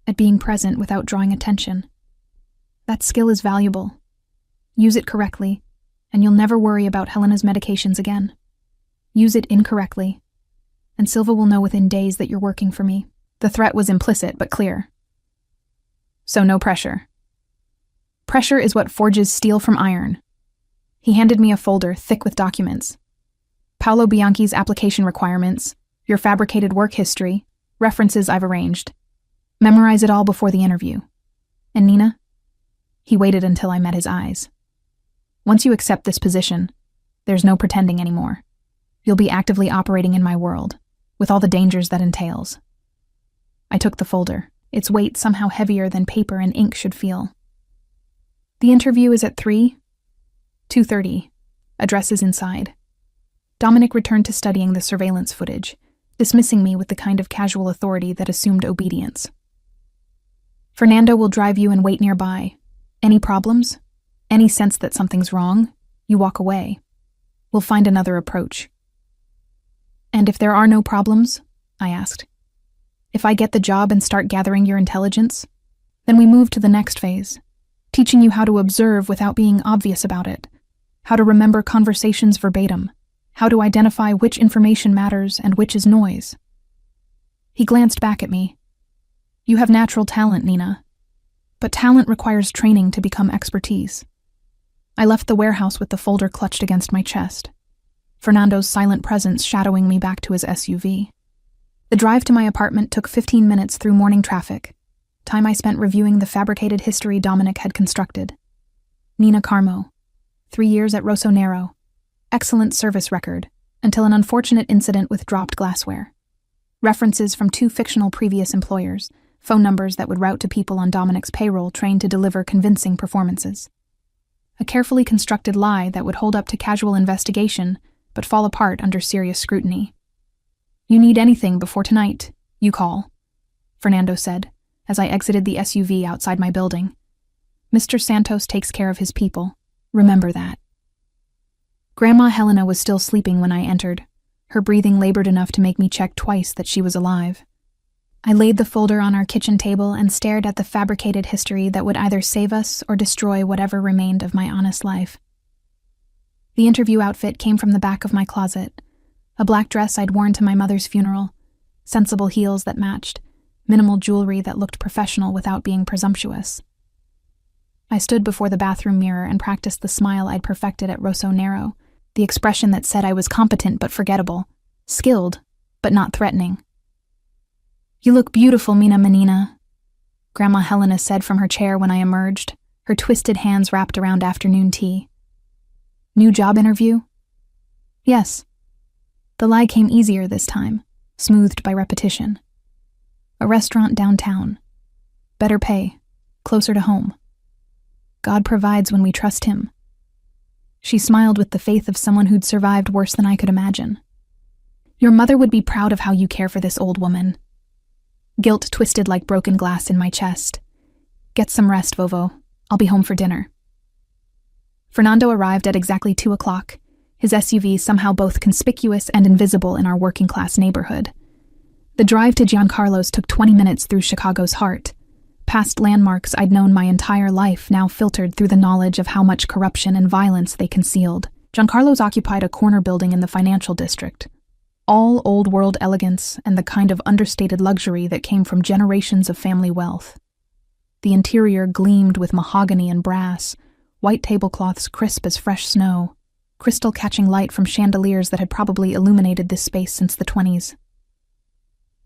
at being present without drawing attention. That skill is valuable. Use it correctly, and you'll never worry about Helena's medications again. Use it incorrectly, and Silva will know within days that you're working for me. The threat was implicit but clear. So no pressure. Pressure is what forges steel from iron. He handed me a folder thick with documents. Paolo Bianchi's application requirements, your fabricated work history, references I've arranged. Memorize it all before the interview. And Nina? He waited until I met his eyes. Once you accept this position, there's no pretending anymore. You'll be actively operating in my world, with all the dangers that entails. I took the folder, its weight somehow heavier than paper and ink should feel. The interview is at 3? 2:30. Address is inside. Dominic returned to studying the surveillance footage, dismissing me with the kind of casual authority that assumed obedience. Fernando will drive you and wait nearby. Any problems? Any sense that something's wrong? You walk away. We'll find another approach. And if there are no problems? I asked. If I get the job and start gathering your intelligence, then we move to the next phase, teaching you how to observe without being obvious about it, how to remember conversations verbatim, how to identify which information matters and which is noise. He glanced back at me. You have natural talent, Nina, but talent requires training to become expertise. I left the warehouse with the folder clutched against my chest, Fernando's silent presence shadowing me back to his SUV. The drive to my apartment took 15 minutes through morning traffic, time I spent reviewing the fabricated history Dominic had constructed. Nina Carmo, 3 years at Rossonero, excellent service record, until an unfortunate incident with dropped glassware. References from 2 fictional previous employers, phone numbers that would route to people on Dominic's payroll trained to deliver convincing performances. A carefully constructed lie that would hold up to casual investigation, but fall apart under serious scrutiny. "You need anything before tonight, you call," Fernando said, as I exited the SUV outside my building. "Mr. Santos takes care of his people. Remember that." Grandma Helena was still sleeping when I entered. Her breathing labored enough to make me check twice that she was alive. I laid the folder on our kitchen table and stared at the fabricated history that would either save us or destroy whatever remained of my honest life. The interview outfit came from the back of my closet. A black dress I'd worn to my mother's funeral, sensible heels that matched, minimal jewelry that looked professional without being presumptuous. I stood before the bathroom mirror and practiced the smile I'd perfected at Rosso Nero, the expression that said I was competent but forgettable, skilled but not threatening. "You look beautiful, Mina Menina," Grandma Helena said from her chair when I emerged, her twisted hands wrapped around afternoon tea. "New job interview?" "Yes." The lie came easier this time, smoothed by repetition. "A restaurant downtown. Better pay, closer to home. God provides when we trust Him." She smiled with the faith of someone who'd survived worse than I could imagine. "Your mother would be proud of how you care for this old woman." Guilt twisted like broken glass in my chest. "Get some rest, Vovo. I'll be home for dinner." Fernando arrived at exactly 2 o'clock, his SUV somehow both conspicuous and invisible in our working-class neighborhood. The drive to Giancarlo's took 20 minutes through Chicago's heart. Past landmarks I'd known my entire life now filtered through the knowledge of how much corruption and violence they concealed. Giancarlo's occupied a corner building in the financial district. All old-world elegance and the kind of understated luxury that came from generations of family wealth. The interior gleamed with mahogany and brass, white tablecloths crisp as fresh snow, crystal catching light from chandeliers that had probably illuminated this space since the 20s.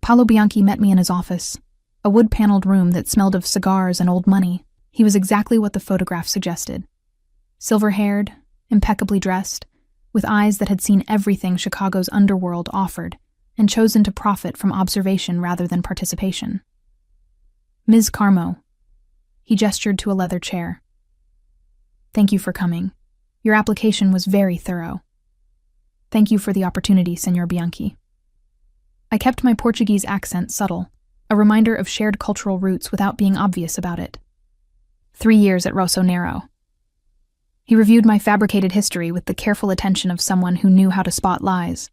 Paolo Bianchi met me in his office, a wood-paneled room that smelled of cigars and old money. He was exactly what the photograph suggested. Silver-haired, impeccably dressed, with eyes that had seen everything Chicago's underworld offered and chosen to profit from observation rather than participation. "Ms. Carmo." He gestured to a leather chair. "Thank you for coming. Your application was very thorough. Thank you for the opportunity, Senor Bianchi." I kept my Portuguese accent subtle, a reminder of shared cultural roots without being obvious about it. 3 years at Rosso Nero. He reviewed my fabricated history with the careful attention of someone who knew how to spot lies.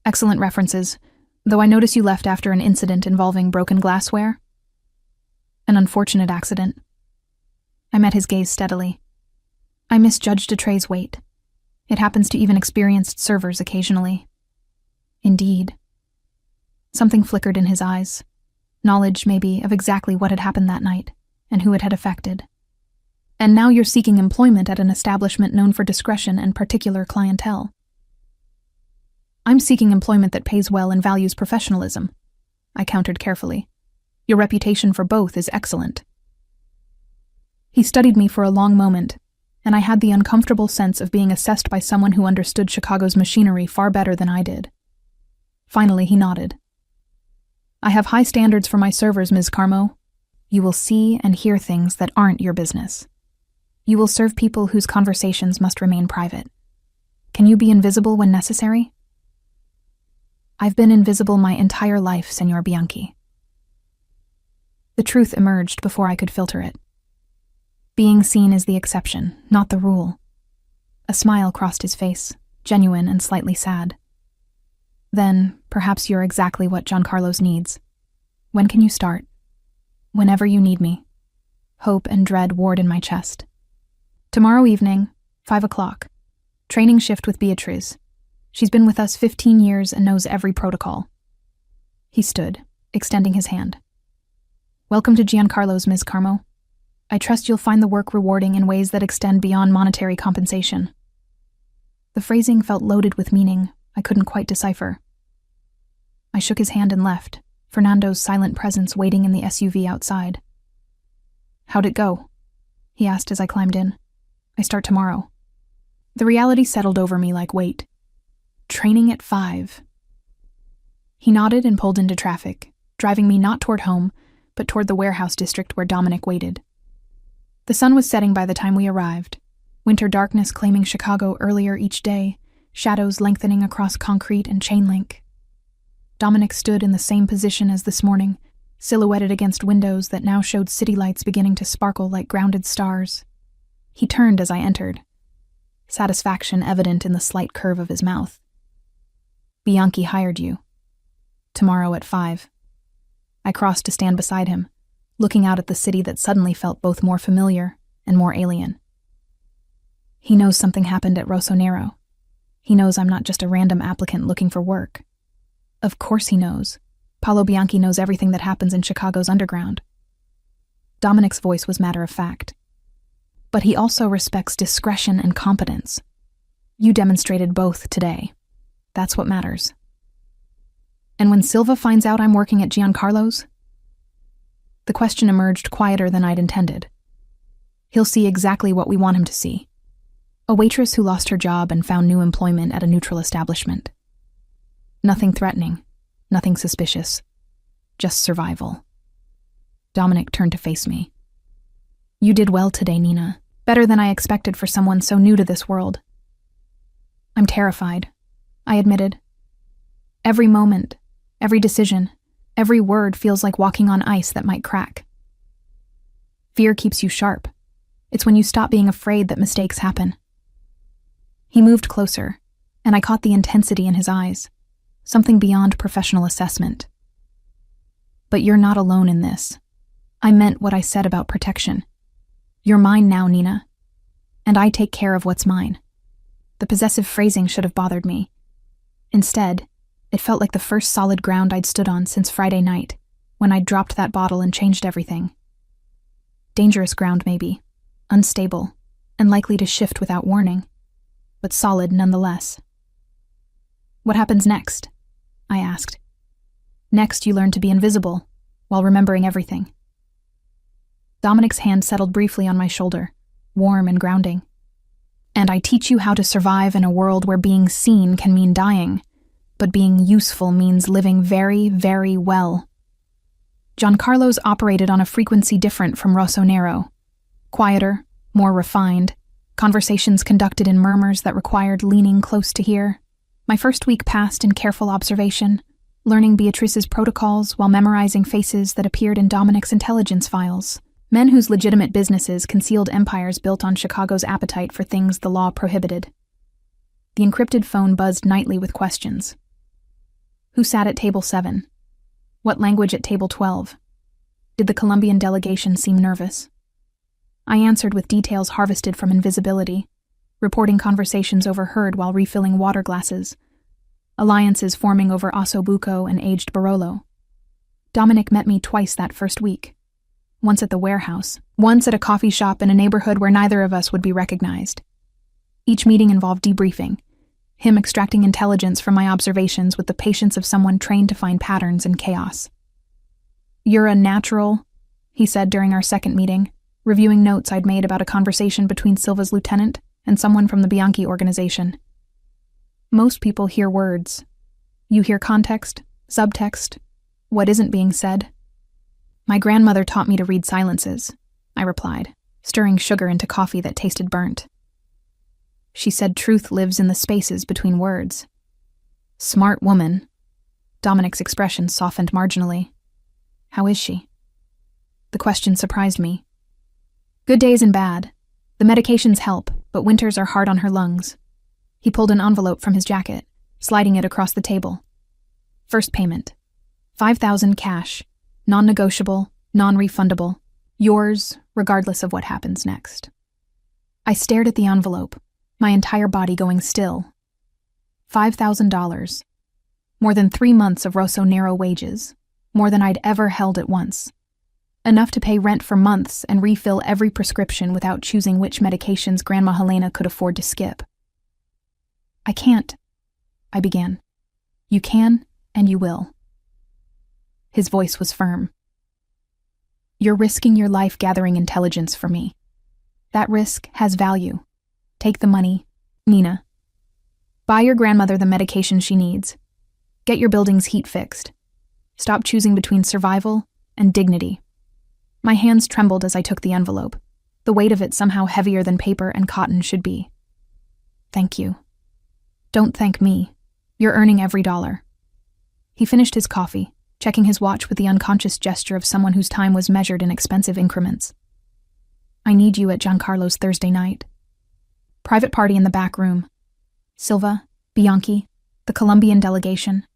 "Excellent references, though I notice you left after an incident involving broken glassware." "An unfortunate accident." I met his gaze steadily. "I misjudged a tray's weight. It happens to even experienced servers occasionally." "Indeed." Something flickered in his eyes. Knowledge, maybe, of exactly what had happened that night, and who it had affected. "And now you're seeking employment at an establishment known for discretion and particular clientele." "I'm seeking employment that pays well and values professionalism," I countered carefully. "Your reputation for both is excellent." He studied me for a long moment, and I had the uncomfortable sense of being assessed by someone who understood Chicago's machinery far better than I did. Finally, he nodded. "I have high standards for my servers, Ms. Carmo. You will see and hear things that aren't your business. You will serve people whose conversations must remain private. Can you be invisible when necessary?" "I've been invisible my entire life, Senor Bianchi." The truth emerged before I could filter it. Being seen is the exception, not the rule. A smile crossed his face, genuine and slightly sad. "Then, perhaps you're exactly what Giancarlo's needs. When can you start?" "Whenever you need me." Hope and dread warred in my chest. "Tomorrow evening, 5 o'clock. Training shift with Beatriz. She's been with us 15 years and knows every protocol." He stood, extending his hand. "Welcome to Giancarlo's, Ms. Carmo. I trust you'll find the work rewarding in ways that extend beyond monetary compensation." The phrasing felt loaded with meaning I couldn't quite decipher. I shook his hand and left, Fernando's silent presence waiting in the SUV outside. "How'd it go?" he asked as I climbed in. "I start tomorrow." The reality settled over me like weight. Training at 5. He nodded and pulled into traffic, driving me not toward home, but toward the warehouse district where Dominic waited. The sun was setting by the time we arrived, winter darkness claiming Chicago earlier each day, shadows lengthening across concrete and chain link. Dominic stood in the same position as this morning, silhouetted against windows that now showed city lights beginning to sparkle like grounded stars. He turned as I entered, satisfaction evident in the slight curve of his mouth. "Bianchi hired you. Tomorrow at 5. I crossed to stand beside him, looking out at the city that suddenly felt both more familiar and more alien. He knows something happened at Rossonero. He knows I'm not just a random applicant looking for work. Of course he knows. Paolo Bianchi knows everything that happens in Chicago's underground." Dominic's voice was matter of fact. "But he also respects discretion and competence. You demonstrated both today. That's what matters. And when Silva finds out I'm working at Giancarlo's?" The question emerged quieter than I'd intended. "He'll see exactly what we want him to see. A waitress who lost her job and found new employment at a neutral establishment. Nothing threatening, nothing suspicious. Just survival." Dominic turned to face me. "You did well today, Nina. Better than I expected for someone so new to this world." "I'm terrified," I admitted. "Every moment, every decision, every word feels like walking on ice that might crack. Fear keeps you sharp. It's when you stop being afraid that mistakes happen." He moved closer, and I caught the intensity in his eyes, something beyond professional assessment. "But you're not alone in this. I meant what I said about protection. You're mine now, Nina, and I take care of what's mine." The possessive phrasing should have bothered me. Instead, it felt like the first solid ground I'd stood on since Friday night, when I'd dropped that bottle and changed everything. Dangerous ground, maybe, unstable, and likely to shift without warning, but solid nonetheless. "What happens next?" I asked. "Next, you learn to be invisible, while remembering everything." Dominic's hand settled briefly on my shoulder, warm and grounding. "And I teach you how to survive in a world where being seen can mean dying, but being useful means living very, very well." Giancarlo's operated on a frequency different from Rossonero. Quieter, more refined, conversations conducted in murmurs that required leaning close to hear. My first week passed in careful observation, learning Beatrice's protocols while memorizing faces that appeared in Dominic's intelligence files. Men whose legitimate businesses concealed empires built on Chicago's appetite for things the law prohibited. The encrypted phone buzzed nightly with questions. Who sat at table 7? What language at table 12? Did the Colombian delegation seem nervous? I answered with details harvested from invisibility, reporting conversations overheard while refilling water glasses, alliances forming over Ossobuco and aged Barolo. Dominic met me twice that first week. Once at the warehouse, once at a coffee shop in a neighborhood where neither of us would be recognized. Each meeting involved debriefing, him extracting intelligence from my observations with the patience of someone trained to find patterns in chaos. "You're a natural," he said during our second meeting, reviewing notes I'd made about a conversation between Silva's lieutenant and someone from the Bianchi organization. "Most people hear words. You hear context, subtext, what isn't being said." "My grandmother taught me to read silences," I replied, stirring sugar into coffee that tasted burnt. "She said truth lives in the spaces between words." "Smart woman." Dominic's expression softened marginally. "How is she?" The question surprised me. "Good days and bad. The medications help, but winters are hard on her lungs." He pulled an envelope from his jacket, sliding it across the table. "First payment. 5,000 cash. Non-negotiable, non-refundable. Yours, regardless of what happens next." I stared at the envelope, my entire body going still. $5,000. More than 3 months of Rossonero wages. More than I'd ever held at once. Enough to pay rent for months and refill every prescription without choosing which medications Grandma Helena could afford to skip. "I can't," I began. "You can, and you will." His voice was firm. "You're risking your life gathering intelligence for me. That risk has value. Take the money, Nina. Buy your grandmother the medication she needs. Get your building's heat fixed. Stop choosing between survival and dignity. My hands trembled as I took the envelope, the weight of it somehow heavier than paper and cotton should be. Thank you. Don't thank me. You're earning every dollar. He finished his coffee, checking his watch with the unconscious gesture of someone whose time was measured in expensive increments. I need you at Giancarlo's Thursday night. Private party in the back room. Silva, Bianchi, the Colombian delegation.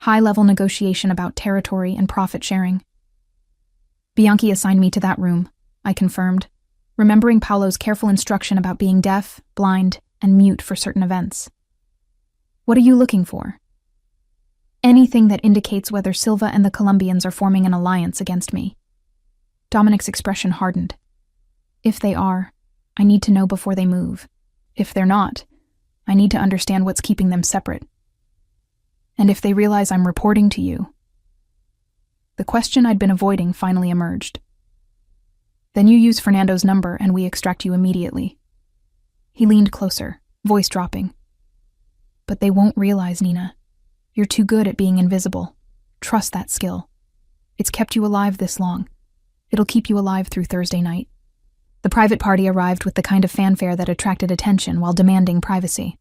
High-level negotiation about territory and profit sharing. Bianchi assigned me to that room, I confirmed, remembering Paolo's careful instruction about being deaf, blind, and mute for certain events. What are you looking for? Anything that indicates whether Silva and the Colombians are forming an alliance against me. Dominic's expression hardened. If they are, I need to know before they move. If they're not, I need to understand what's keeping them separate. And if they realize I'm reporting to you. The question I'd been avoiding finally emerged. Then you use Fernando's number and we extract you immediately. He leaned closer, voice dropping. But they won't realize, Nina. You're too good at being invisible. Trust that skill. It's kept you alive this long. It'll keep you alive through Thursday night. The private party arrived with the kind of fanfare that attracted attention while demanding privacy.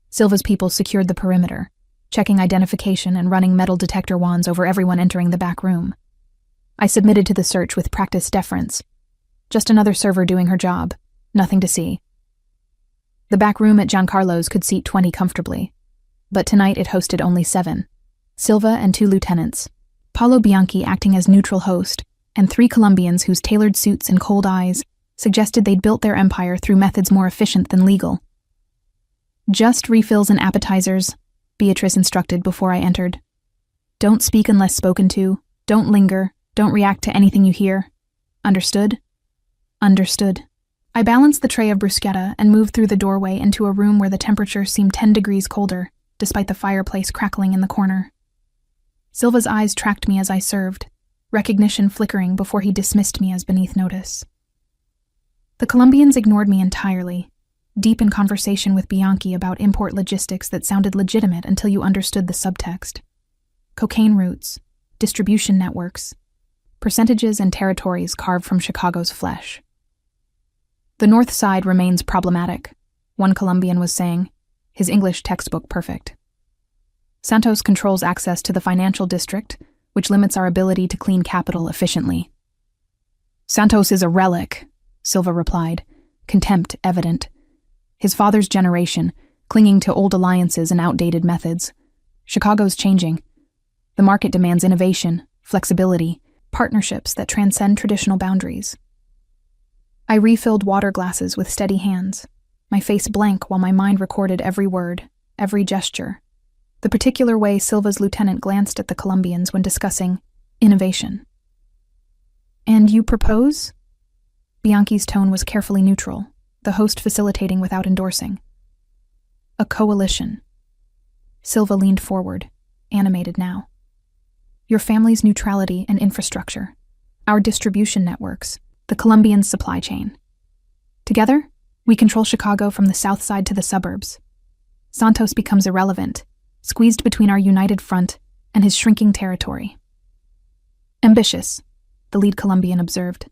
Silva's people secured the perimeter, checking identification and running metal detector wands over everyone entering the back room. I submitted to the search with practiced deference. Just another server doing her job. Nothing to see. The back room at Giancarlo's could seat 20 comfortably, but tonight it hosted only 7. Silva and 2 lieutenants, Paolo Bianchi acting as neutral host, and 3 Colombians whose tailored suits and cold eyes suggested they'd built their empire through methods more efficient than legal. Just refills and appetizers, Beatrice instructed before I entered. Don't speak unless spoken to, don't linger, don't react to anything you hear. Understood? Understood. I balanced the tray of bruschetta and moved through the doorway into a room where the temperature seemed 10 degrees colder, despite the fireplace crackling in the corner. Silva's eyes tracked me as I served, recognition flickering before he dismissed me as beneath notice. The Colombians ignored me entirely, deep in conversation with Bianchi about import logistics that sounded legitimate until you understood the subtext. Cocaine routes, distribution networks, percentages and territories carved from Chicago's flesh. The North Side remains problematic, one Colombian was saying, his English textbook perfect. Santos controls access to the financial district, which limits our ability to clean capital efficiently. Santos is a relic, Silva replied, contempt evident. His father's generation, clinging to old alliances and outdated methods. Chicago's changing. The market demands innovation, flexibility, partnerships that transcend traditional boundaries. I refilled water glasses with steady hands, my face blank while my mind recorded every word, every gesture, the particular way Silva's lieutenant glanced at the Colombians when discussing innovation. And you propose? Bianchi's tone was carefully neutral, the host facilitating without endorsing. A coalition. Silva leaned forward, animated now. Your family's neutrality and infrastructure, our distribution networks, the Colombian supply chain. Together, we control Chicago from the south side to the suburbs. Santos becomes irrelevant, squeezed between our united front and his shrinking territory. Ambitious, the lead Colombian observed.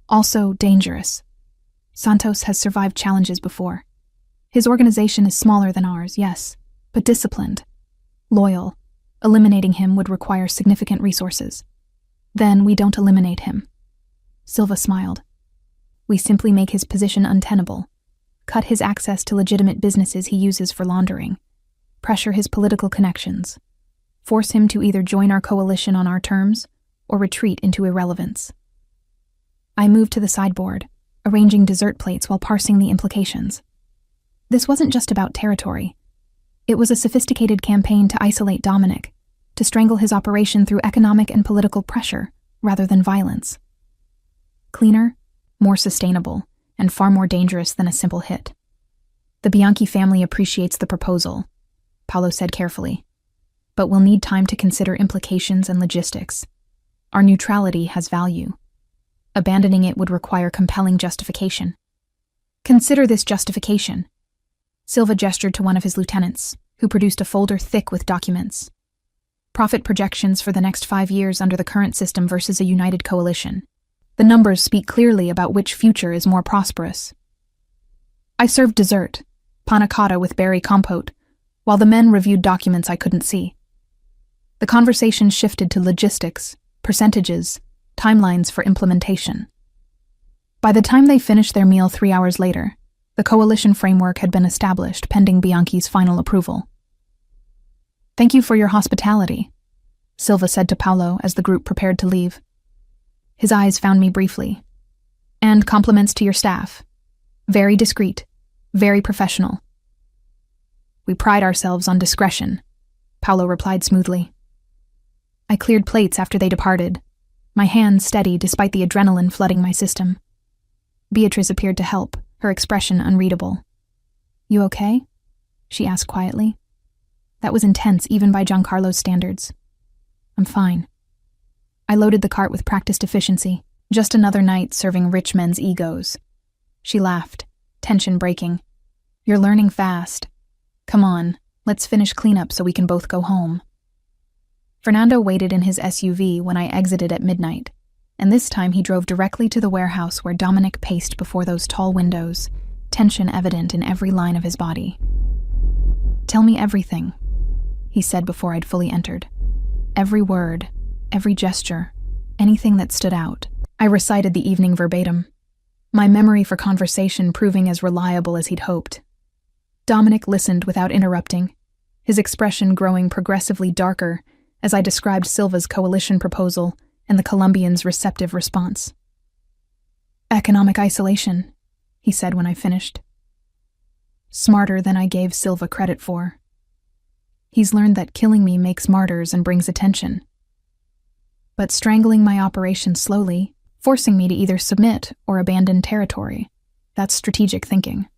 Also dangerous. Santos has survived challenges before. His organization is smaller than ours, yes, but disciplined, loyal. Eliminating him would require significant resources. Then we don't eliminate him. Silva smiled. We simply make his position untenable, cut his access to legitimate businesses he uses for laundering, pressure his political connections, force him to either join our coalition on our terms or retreat into irrelevance. I moved to the sideboard, arranging dessert plates while parsing the implications. This wasn't just about territory. It was a sophisticated campaign to isolate Dominic, to strangle his operation through economic and political pressure rather than violence. Cleaner, more sustainable, and far more dangerous than a simple hit. The Bianchi family appreciates the proposal, Paolo said carefully, but we'll need time to consider implications and logistics. Our neutrality has value. Abandoning it would require compelling justification. Consider this justification. Silva gestured to one of his lieutenants, who produced a folder thick with documents. Profit projections for the next 5 years under the current system versus a united coalition. The numbers speak clearly about which future is more prosperous. I served dessert, panna cotta with berry compote, while the men reviewed documents I couldn't see. The conversation shifted to logistics, percentages, timelines for implementation. By the time they finished their meal 3 hours later, the coalition framework had been established pending Bianchi's final approval. "Thank you for your hospitality," Silva said to Paolo as the group prepared to leave. His eyes found me briefly. "And compliments to your staff. Very discreet, very professional." "We pride ourselves on discretion," Paolo replied smoothly. I cleared plates after they departed, my hands steady despite the adrenaline flooding my system. Beatrice appeared to help, her expression unreadable. "You okay?" she asked quietly. That was intense even by Giancarlo's standards. "I'm fine." I loaded the cart with practiced efficiency, just another night serving rich men's egos. She laughed, tension breaking. "You're learning fast. Come on, let's finish cleanup so we can both go home." Fernando waited in his SUV when I exited at midnight, and this time he drove directly to the warehouse where Dominic paced before those tall windows, tension evident in every line of his body. "Tell me everything," he said before I'd fully entered. Every word, every gesture, anything that stood out. I recited the evening verbatim, my memory for conversation proving as reliable as he'd hoped. Dominic listened without interrupting, his expression growing progressively darker as I described Silva's coalition proposal and the Colombians' receptive response. "Economic isolation," he said when I finished. "Smarter than I gave Silva credit for. He's learned that killing me makes martyrs and brings attention. But strangling my operation slowly, forcing me to either submit or abandon territory, that's strategic thinking."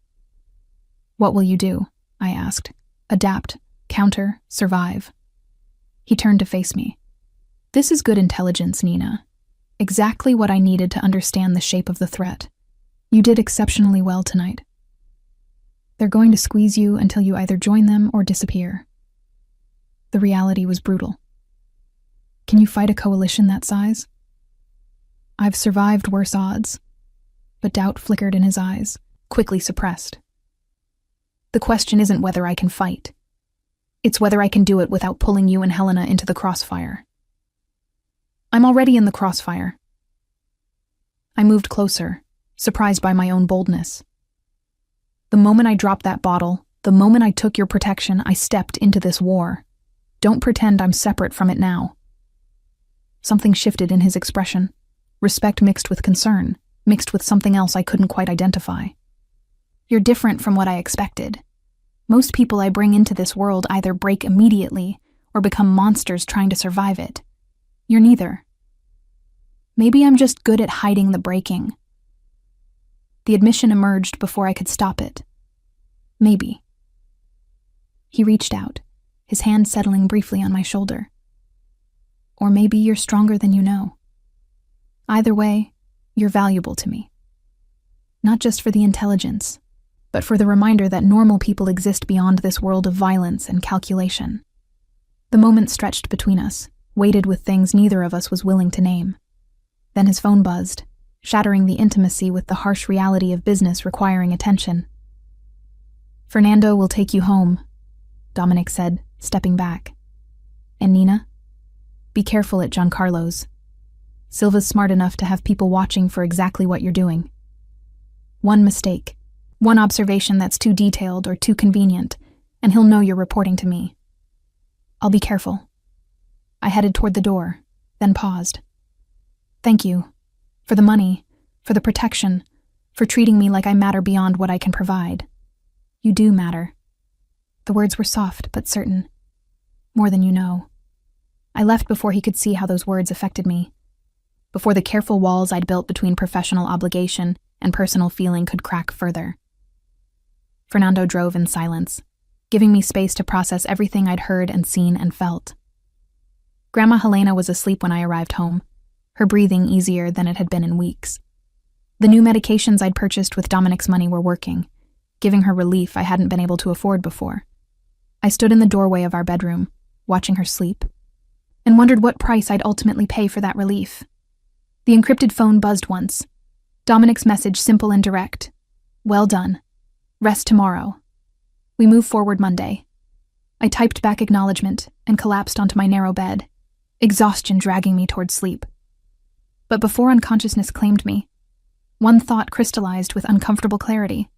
"What will you do?" I asked. "Adapt, counter, survive?" He turned to face me. "This is good intelligence, Nina. Exactly what I needed to understand the shape of the threat. You did exceptionally well tonight. They're going to squeeze you until you either join them or disappear." The reality was brutal. "Can you fight a coalition that size?" "I've survived worse odds," but doubt flickered in his eyes, quickly suppressed. "The question isn't whether I can fight. It's whether I can do it without pulling you and Helena into the crossfire." "I'm already in the crossfire." I moved closer, surprised by my own boldness. "The moment I dropped that bottle, the moment I took your protection, I stepped into this war. Don't pretend I'm separate from it now." Something shifted in his expression, respect mixed with concern, mixed with something else I couldn't quite identify. "You're different from what I expected. Most people I bring into this world either break immediately or become monsters trying to survive it. You're neither. Maybe I'm just good at hiding the breaking." The admission emerged before I could stop it. Maybe. He reached out, his hand settling briefly on my shoulder. "Or maybe you're stronger than you know. Either way, you're valuable to me. Not just for the intelligence, but for the reminder that normal people exist beyond this world of violence and calculation." The moment stretched between us, weighted with things neither of us was willing to name. Then his phone buzzed, shattering the intimacy with the harsh reality of business requiring attention. "Fernando will take you home," Dominic said, stepping back. "And Nina? Be careful at Giancarlo's. Silva's smart enough to have people watching for exactly what you're doing. One mistake, one observation that's too detailed or too convenient, and he'll know you're reporting to me. I'll be careful." I headed toward the door, then paused. "Thank you. For the money, for the protection, for treating me like I matter beyond what I can provide. You do matter." The words were soft but certain. "More than you know." I left before he could see how those words affected me, before the careful walls I'd built between professional obligation and personal feeling could crack further. Fernando drove in silence, giving me space to process everything I'd heard and seen and felt. Grandma Helena was asleep when I arrived home, her breathing easier than it had been in weeks. The new medications I'd purchased with Dominic's money were working, giving her relief I hadn't been able to afford before. I stood in the doorway of our bedroom, watching her sleep, and wondered what price I'd ultimately pay for that relief. The encrypted phone buzzed once. Dominic's message simple and direct. Well done. Rest tomorrow. We move forward Monday. I typed back acknowledgement and collapsed onto my narrow bed, exhaustion dragging me toward sleep. But before unconsciousness claimed me, one thought crystallized with uncomfortable clarity.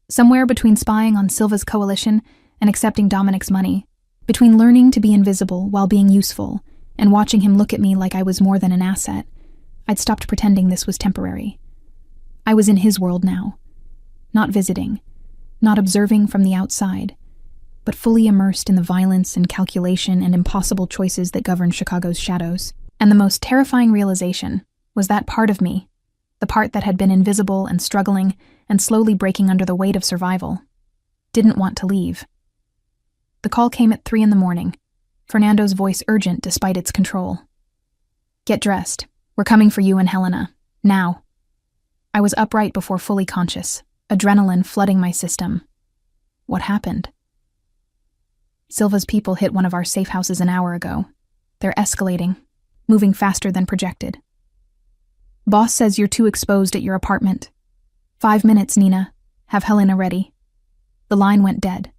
Somewhere between spying on Silva's coalition and accepting Dominic's money, between learning to be invisible while being useful and watching him look at me like I was more than an asset, I'd stopped pretending this was temporary. I was in his world now, not visiting, not observing from the outside, but fully immersed in the violence and calculation and impossible choices that govern Chicago's shadows. And the most terrifying realization was that part of me, the part that had been invisible and struggling and slowly breaking under the weight of survival, didn't want to leave. The call came at 3 a.m, Fernando's voice urgent despite its control. Get dressed. We're coming for you and Helena. Now. I was upright before fully conscious, adrenaline flooding my system. What happened? Silva's people hit one of our safe houses an hour ago. They're escalating, moving faster than projected. Boss says you're too exposed at your apartment. 5 minutes, Nina. Have Helena ready. The line went dead.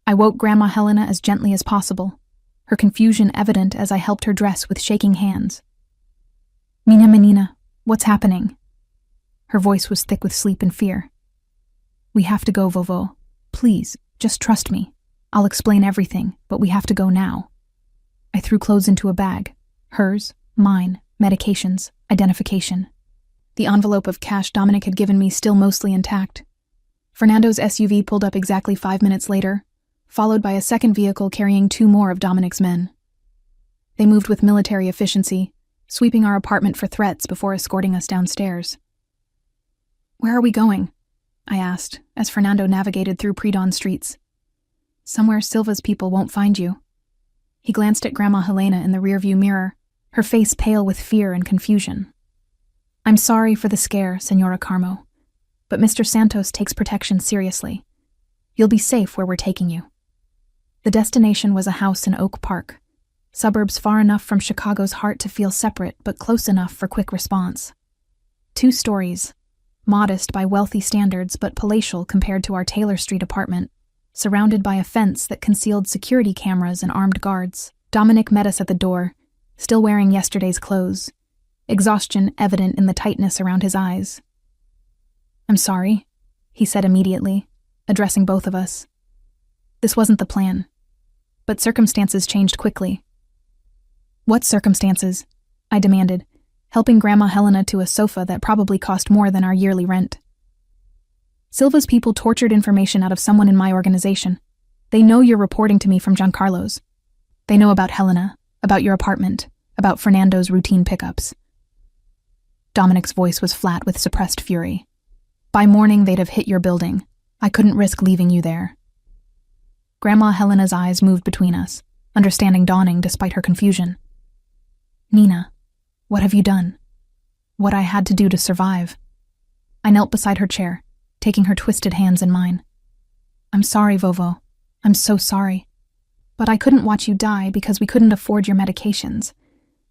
I woke Grandma Helena as gently as possible, her confusion evident as I helped her dress with shaking hands. Mina menina, what's happening? Her voice was thick with sleep and fear. We have to go, Vovo. Please, just trust me. I'll explain everything, but we have to go now. I threw clothes into a bag. Hers, mine, medications, identification. The envelope of cash Dominic had given me still mostly intact. Fernando's SUV pulled up exactly 5 minutes later, followed by a second vehicle carrying 2 more of Dominic's men. They moved with military efficiency, sweeping our apartment for threats before escorting us downstairs. Where are we going? I asked, as Fernando navigated through pre-dawn streets. Somewhere Silva's people won't find you. He glanced at Grandma Helena in the rearview mirror, her face pale with fear and confusion. I'm sorry for the scare, Senora Carmo, but Mr. Santos takes protection seriously. You'll be safe where we're taking you. The destination was a house in Oak Park, suburbs far enough from Chicago's heart to feel separate but close enough for quick response. 2 stories, modest by wealthy standards but palatial compared to our Taylor Street apartment, surrounded by a fence that concealed security cameras and armed guards. Dominic met us at the door, still wearing yesterday's clothes, exhaustion evident in the tightness around his eyes. I'm sorry, he said immediately, addressing both of us. This wasn't the plan, but circumstances changed quickly. What circumstances? I demanded, helping Grandma Helena to a sofa that probably cost more than our yearly rent. Silva's people tortured information out of someone in my organization. They know you're reporting to me from Giancarlo's. They know about Helena, about your apartment, about Fernando's routine pickups. Dominic's voice was flat with suppressed fury. By morning, they'd have hit your building. I couldn't risk leaving you there. Grandma Helena's eyes moved between us, understanding dawning despite her confusion. Nina, what have you done? What I had to do to survive. I knelt beside her chair, taking her twisted hands in mine. I'm sorry, Vovo. I'm so sorry. But I couldn't watch you die because we couldn't afford your medications.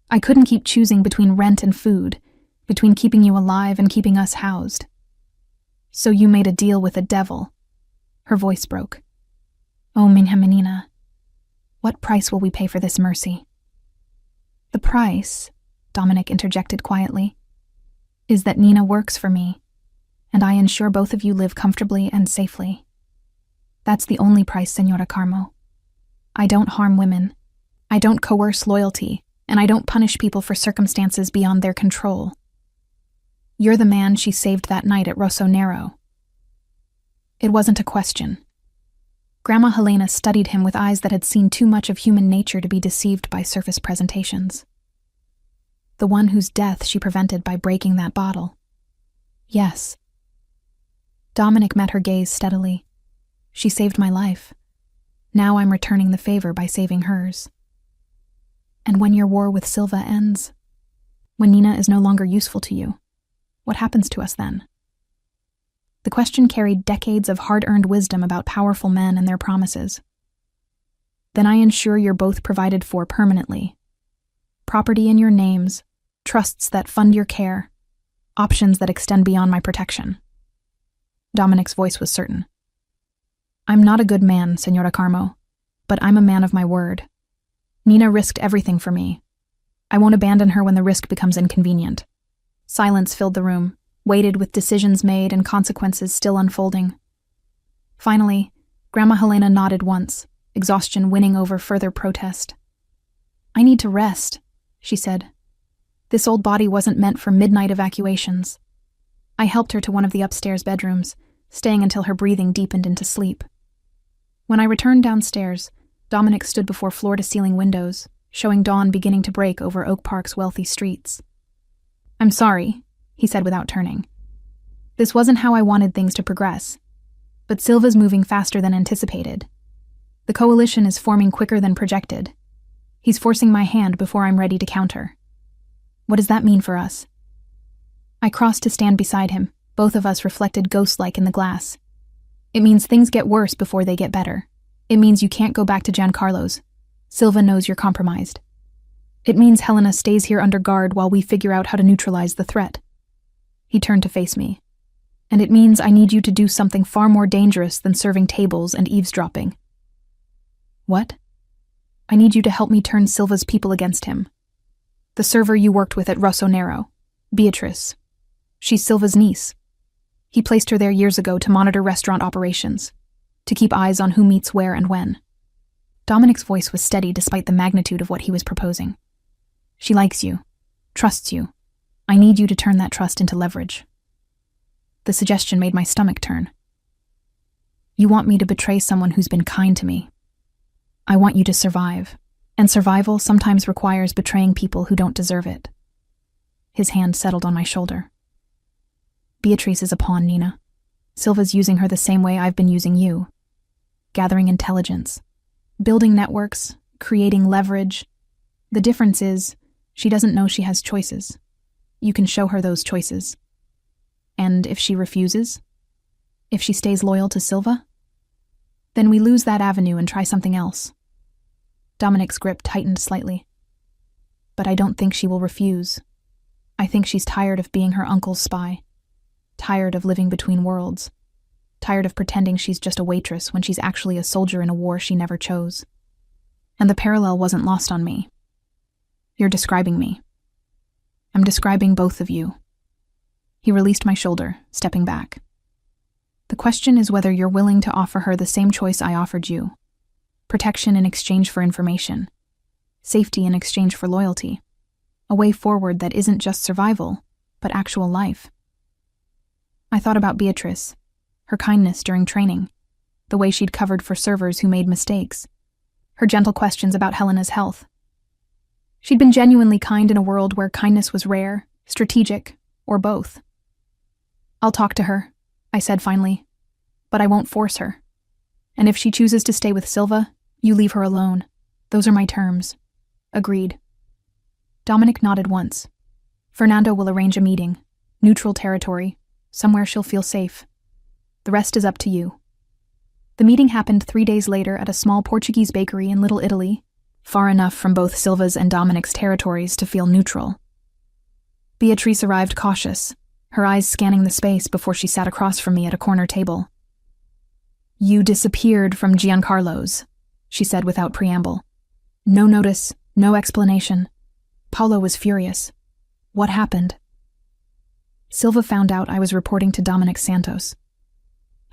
I couldn't keep choosing between rent and food, between keeping you alive and keeping us housed. So you made a deal with the devil. Her voice broke. Oh, minha menina. What price will we pay for this mercy? The price, Dominic interjected quietly, is that Nina works for me, and I ensure both of you live comfortably and safely. That's the only price, Senora Carmo. I don't harm women. I don't coerce loyalty, and I don't punish people for circumstances beyond their control. You're the man she saved that night at Rosso Nero. It wasn't a question. Grandma Helena studied him with eyes that had seen too much of human nature to be deceived by surface presentations. The one whose death she prevented by breaking that bottle. Yes. Dominic met her gaze steadily. She saved my life. Now I'm returning the favor by saving hers. And when your war with Silva ends, when Nina is no longer useful to you, what happens to us then? The question carried decades of hard-earned wisdom about powerful men and their promises. Then I ensure you're both provided for permanently. Property in your names, trusts that fund your care, options that extend beyond my protection. Dominic's voice was certain. I'm not a good man, Senora Carmo, but I'm a man of my word. Nina risked everything for me. I won't abandon her when the risk becomes inconvenient. Silence filled the room, weighted with decisions made and consequences still unfolding. Finally, Grandma Helena nodded once, exhaustion winning over further protest. I need to rest, she said. This old body wasn't meant for midnight evacuations. I helped her to one of the upstairs bedrooms, staying until her breathing deepened into sleep. When I returned downstairs, Dominic stood before floor-to-ceiling windows, showing dawn beginning to break over Oak Park's wealthy streets. I'm sorry, he said without turning. This wasn't how I wanted things to progress. But Silva's moving faster than anticipated. The coalition is forming quicker than projected. He's forcing my hand before I'm ready to counter. What does that mean for us? I crossed to stand beside him, both of us reflected ghost-like in the glass. It means things get worse before they get better. It means you can't go back to Giancarlo's. Silva knows you're compromised. It means Helena stays here under guard while we figure out how to neutralize the threat. He turned to face me. And it means I need you to do something far more dangerous than serving tables and eavesdropping. What? I need you to help me turn Silva's people against him. The server you worked with at Rossonero, Beatrice. She's Silva's niece. He placed her there years ago to monitor restaurant operations, to keep eyes on who meets where and when. Dominic's voice was steady despite the magnitude of what he was proposing. She likes you, trusts you. I need you to turn that trust into leverage. The suggestion made my stomach turn. You want me to betray someone who's been kind to me. I want you to survive, and survival sometimes requires betraying people who don't deserve it. His hand settled on my shoulder. Beatrice is a pawn, Nina. Silva's using her the same way I've been using you. Gathering intelligence, building networks, creating leverage. The difference is, she doesn't know she has choices. You can show her those choices. And if she refuses? If she stays loyal to Silva? Then we lose that avenue and try something else. Dominic's grip tightened slightly. But I don't think she will refuse. I think she's tired of being her uncle's spy. Tired of living between worlds. Tired of pretending she's just a waitress when she's actually a soldier in a war she never chose. And the parallel wasn't lost on me. You're describing me. I'm describing both of you. He released my shoulder, stepping back. The question is whether you're willing to offer her the same choice I offered you. Protection in exchange for information. Safety in exchange for loyalty. A way forward that isn't just survival, but actual life. I thought about Beatrice, her kindness during training, the way she'd covered for servers who made mistakes, her gentle questions about Helena's health. She'd been genuinely kind in a world where kindness was rare, strategic, or both. I'll talk to her, I said finally, but I won't force her. And if she chooses to stay with Silva, you leave her alone. Those are my terms. Agreed. Dominic nodded once. Fernando will arrange a meeting, neutral territory, somewhere she'll feel safe. The rest is up to you. The meeting happened 3 days later at a small Portuguese bakery in Little Italy, far enough from both Silva's and Dominic's territories to feel neutral. Beatrice arrived cautious, her eyes scanning the space before she sat across from me at a corner table. You disappeared from Giancarlo's, she said without preamble. No notice, no explanation. Paulo was furious. What happened? Silva found out I was reporting to Dominic Santos.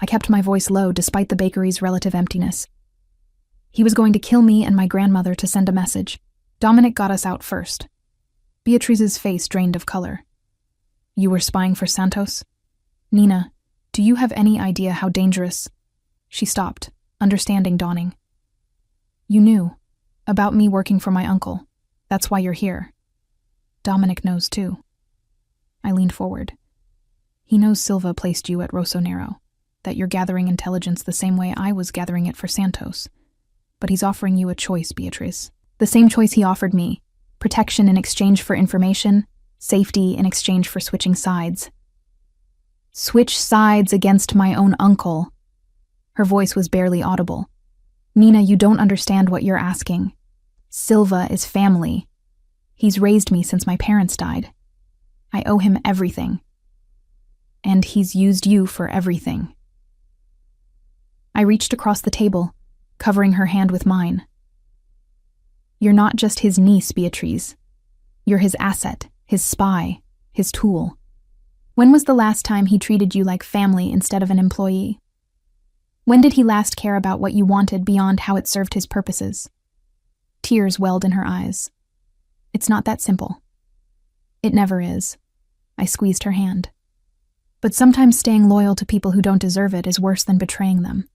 I kept my voice low despite the bakery's relative emptiness. He was going to kill me and my grandmother to send a message. Dominic got us out first. Beatrice's face drained of color. You were spying for Santos? Nina, do you have any idea how dangerous... She stopped, understanding dawning. You knew. About me working for my uncle. That's why you're here. Dominic knows too. I leaned forward. He knows Silva placed you at Rossonero, that you're gathering intelligence the same way I was gathering it for Santos. But he's offering you a choice, Beatrice. The same choice he offered me. Protection in exchange for information, safety in exchange for switching sides. Switch sides against my own uncle. Her voice was barely audible. Nina, you don't understand what you're asking. Silva is family. He's raised me since my parents died. I owe him everything. And he's used you for everything. I reached across the table, covering her hand with mine. You're not just his niece, Beatrice. You're his asset, his spy, his tool. When was the last time he treated you like family instead of an employee? When did he last care about what you wanted beyond how it served his purposes? Tears welled in her eyes. It's not that simple. It never is. I squeezed her hand. But sometimes staying loyal to people who don't deserve it is worse than betraying them.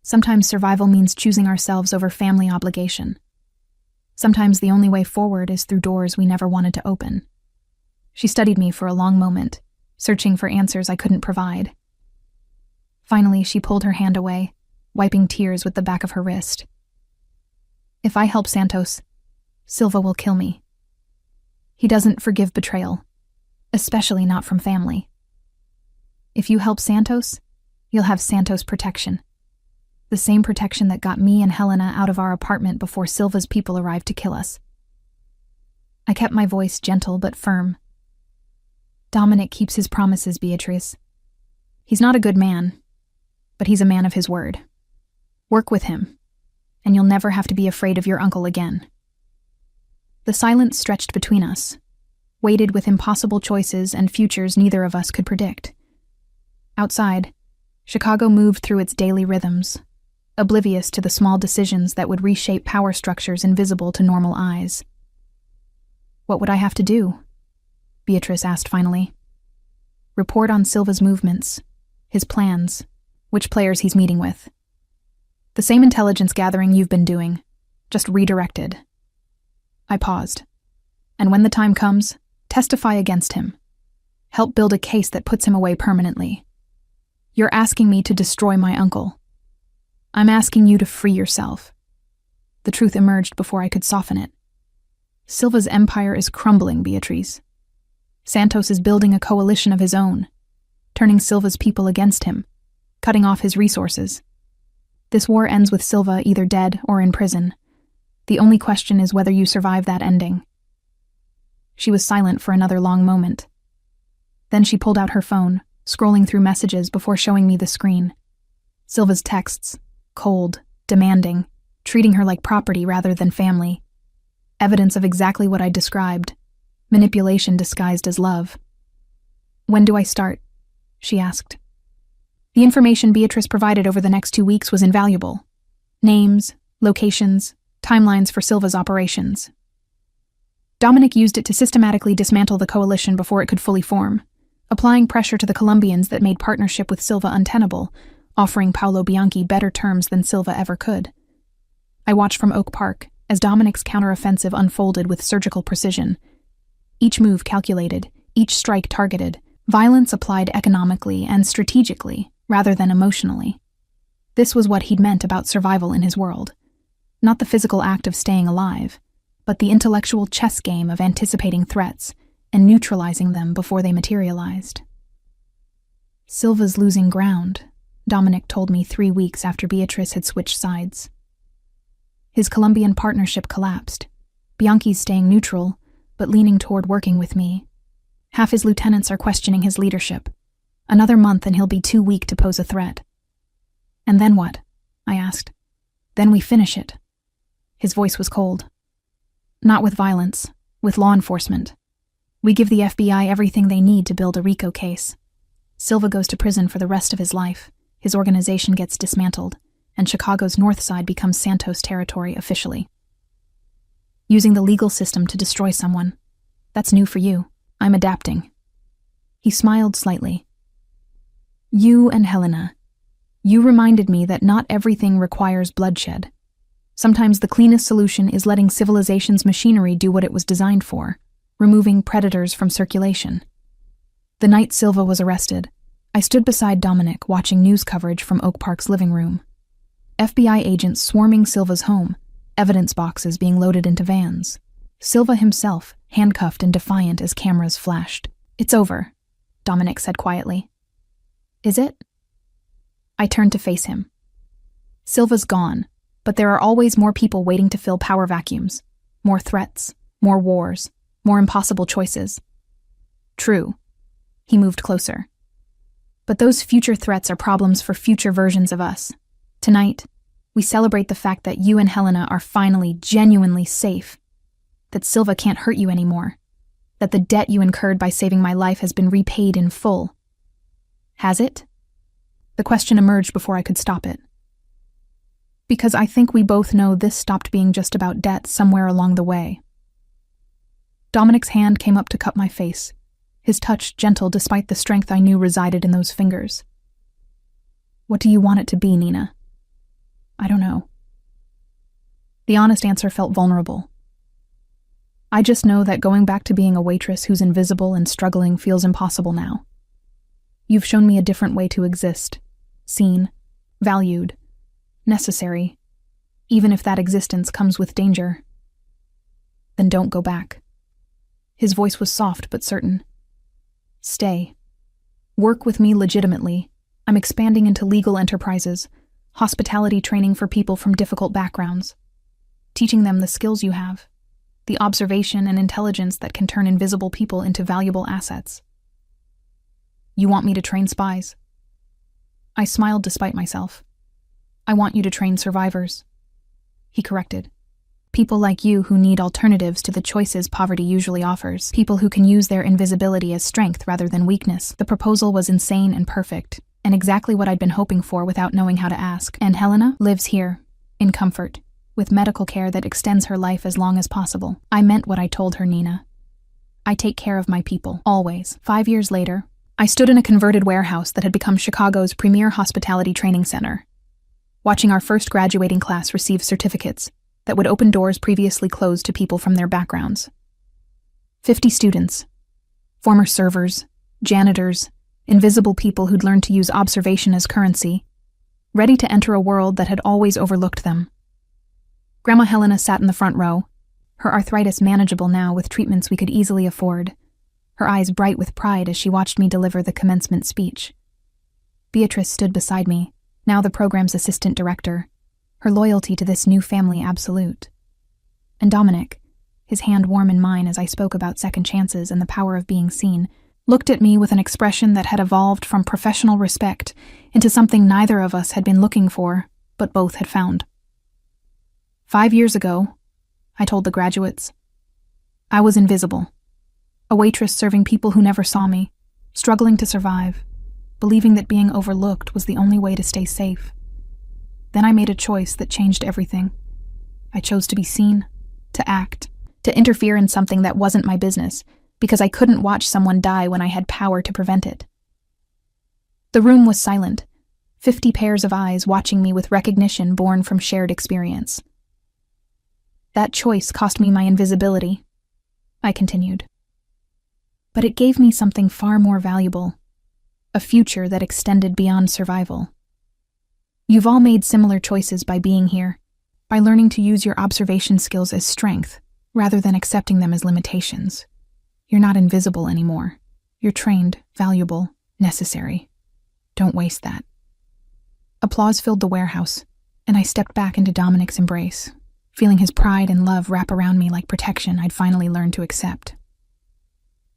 Sometimes survival means choosing ourselves over family obligation. Sometimes the only way forward is through doors we never wanted to open. She studied me for a long moment, searching for answers I couldn't provide. Finally, she pulled her hand away, wiping tears with the back of her wrist. If I help Santos, Silva will kill me. He doesn't forgive betrayal, especially not from family. If you help Santos, you'll have Santos protection. The same protection that got me and Helena out of our apartment before Silva's people arrived to kill us. I kept my voice gentle but firm. Dominic keeps his promises, Beatrice. He's not a good man, but he's a man of his word. Work with him, and you'll never have to be afraid of your uncle again. The silence stretched between us, weighted with impossible choices and futures neither of us could predict. Outside, Chicago moved through its daily rhythms, oblivious to the small decisions that would reshape power structures invisible to normal eyes. What would I have to do? Beatrice asked finally. Report on Silva's movements, his plans, which players he's meeting with. The same intelligence gathering you've been doing, just redirected. I paused. And when the time comes, testify against him. Help build a case that puts him away permanently. You're asking me to destroy my uncle. I'm asking you to free yourself. The truth emerged before I could soften it. Silva's empire is crumbling, Beatrice. Santos is building a coalition of his own, turning Silva's people against him, cutting off his resources. This war ends with Silva either dead or in prison. The only question is whether you survive that ending. She was silent for another long moment. Then she pulled out her phone, scrolling through messages before showing me the screen. Silva's texts, cold, demanding, treating her like property rather than family. Evidence of exactly what I described. Manipulation disguised as love. When do I start? She asked. The information Beatrice provided over the next 2 weeks was invaluable. Names, locations, timelines for Silva's operations. Dominic used it to systematically dismantle the coalition before it could fully form, applying pressure to the Colombians that made partnership with Silva untenable, offering Paolo Bianchi better terms than Silva ever could. I watched from Oak Park as Dominic's counteroffensive unfolded with surgical precision. Each move calculated, each strike targeted, violence applied economically and strategically rather than emotionally. This was what he'd meant about survival in his world. Not the physical act of staying alive, but the intellectual chess game of anticipating threats and neutralizing them before they materialized. Silva's losing ground, Dominic told me 3 weeks after Beatrice had switched sides. His Colombian partnership collapsed. Bianchi's staying neutral, but leaning toward working with me. Half his lieutenants are questioning his leadership. Another month and he'll be too weak to pose a threat. And then what? I asked. Then we finish it. His voice was cold. Not with violence, with law enforcement. We give the FBI everything they need to build a RICO case. Silva goes to prison for the rest of his life, his organization gets dismantled, and Chicago's north side becomes Santos territory officially. Using the legal system to destroy someone. That's new for you. I'm adapting. He smiled slightly. You and Helena. You reminded me that not everything requires bloodshed. Sometimes the cleanest solution is letting civilization's machinery do what it was designed for, removing predators from circulation. The night Silva was arrested, I stood beside Dominic watching news coverage from Oak Park's living room. FBI agents swarming Silva's home, evidence boxes being loaded into vans. Silva himself, handcuffed and defiant as cameras flashed. It's over, Dominic said quietly. Is it? I turned to face him. Silva's gone, but there are always more people waiting to fill power vacuums. More threats, more wars, more impossible choices. True. He moved closer. But those future threats are problems for future versions of us. Tonight, we celebrate the fact that you and Helena are finally genuinely safe. That Silva can't hurt you anymore. That the debt you incurred by saving my life has been repaid in full. Has it? The question emerged before I could stop it. Because I think we both know this stopped being just about debt somewhere along the way. Dominic's hand came up to cup my face, his touch gentle despite the strength I knew resided in those fingers. What do you want it to be, Nina? I don't know. The honest answer felt vulnerable. I just know that going back to being a waitress who's invisible and struggling feels impossible now. You've shown me a different way to exist, seen, valued, necessary, even if that existence comes with danger. Then don't go back. His voice was soft but certain. Stay. Work with me legitimately. I'm expanding into legal enterprises, hospitality training for people from difficult backgrounds, teaching them the skills you have, the observation and intelligence that can turn invisible people into valuable assets. You want me to train spies? I smiled despite myself. I want you to train survivors. He corrected. People like you who need alternatives to the choices poverty usually offers. People who can use their invisibility as strength rather than weakness. The proposal was insane and perfect, and exactly what I'd been hoping for without knowing how to ask. And Helena lives here, in comfort, with medical care that extends her life as long as possible. I meant what I told her, Nina. I take care of my people, always. 5 years later, I stood in a converted warehouse that had become Chicago's premier hospitality training center, watching our first graduating class receive certificates that would open doors previously closed to people from their backgrounds. 50 students, former servers, janitors, invisible people who'd learned to use observation as currency, ready to enter a world that had always overlooked them. Grandma Helena sat in the front row, her arthritis manageable now with treatments we could easily afford, her eyes bright with pride as she watched me deliver the commencement speech. Beatrice stood beside me, now the program's assistant director, her loyalty to this new family absolute. And Dominic, his hand warm in mine as I spoke about second chances and the power of being seen, looked at me with an expression that had evolved from professional respect into something neither of us had been looking for, but both had found. 5 years ago, I told the graduates, I was invisible, a waitress serving people who never saw me, struggling to survive, believing that being overlooked was the only way to stay safe. Then I made a choice that changed everything. I chose to be seen, to act, to interfere in something that wasn't my business, because I couldn't watch someone die when I had power to prevent it. The room was silent, 50 pairs of eyes watching me with recognition born from shared experience. That choice cost me my invisibility, I continued. But it gave me something far more valuable, a future that extended beyond survival. You've all made similar choices by being here, by learning to use your observation skills as strength, rather than accepting them as limitations. You're not invisible anymore. You're trained, valuable, necessary. Don't waste that. Applause filled the warehouse, and I stepped back into Dominic's embrace, feeling his pride and love wrap around me like protection I'd finally learned to accept.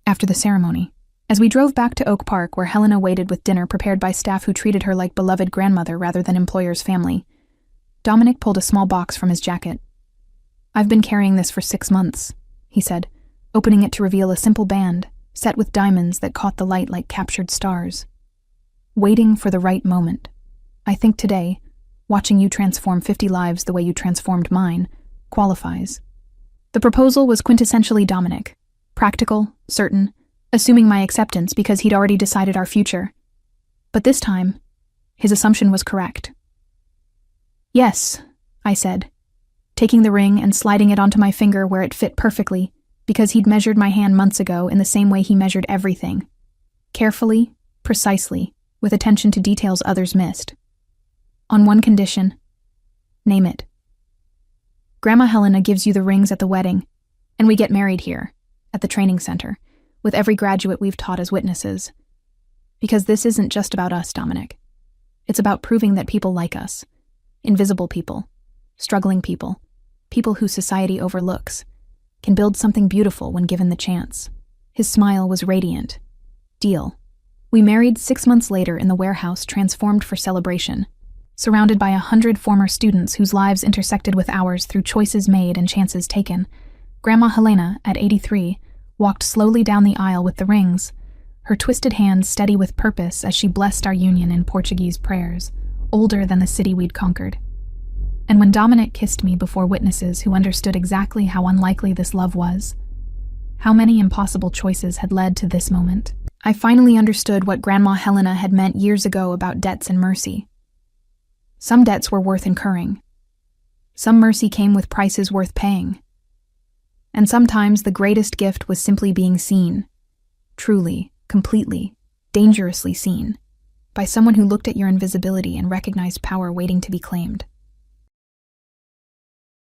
After the ceremony, as we drove back to Oak Park where Helena waited with dinner prepared by staff who treated her like beloved grandmother rather than employer's family, Dominic pulled a small box from his jacket. I've been carrying this for 6 months, he said, opening it to reveal a simple band, set with diamonds that caught the light like captured stars. Waiting for the right moment. I think today, watching you transform 50 lives the way you transformed mine, qualifies. The proposal was quintessentially Dominic. Practical, certain, assuming my acceptance because he'd already decided our future. But this time, his assumption was correct. Yes, I said, taking the ring and sliding it onto my finger where it fit perfectly, because he'd measured my hand months ago in the same way he measured everything. Carefully, precisely, with attention to details others missed. On one condition. Name it. Grandma Helena gives you the rings at the wedding, and we get married here, at the training center, with every graduate we've taught as witnesses. Because this isn't just about us, Dominic. It's about proving that people like us, invisible people, struggling people, people who society overlooks, can build something beautiful when given the chance. His smile was radiant. Deal. We married 6 months later in the warehouse transformed for celebration, surrounded by 100 former students whose lives intersected with ours through choices made and chances taken. Grandma Helena, at 83, walked slowly down the aisle with the rings, her twisted hands steady with purpose as she blessed our union in Portuguese prayers, older than the city we'd conquered. And when Dominic kissed me before witnesses who understood exactly how unlikely this love was, how many impossible choices had led to this moment, I finally understood what Grandma Helena had meant years ago about debts and mercy. Some debts were worth incurring. Some mercy came with prices worth paying. And sometimes the greatest gift was simply being seen, truly, completely, dangerously seen, by someone who looked at your invisibility and recognized power waiting to be claimed.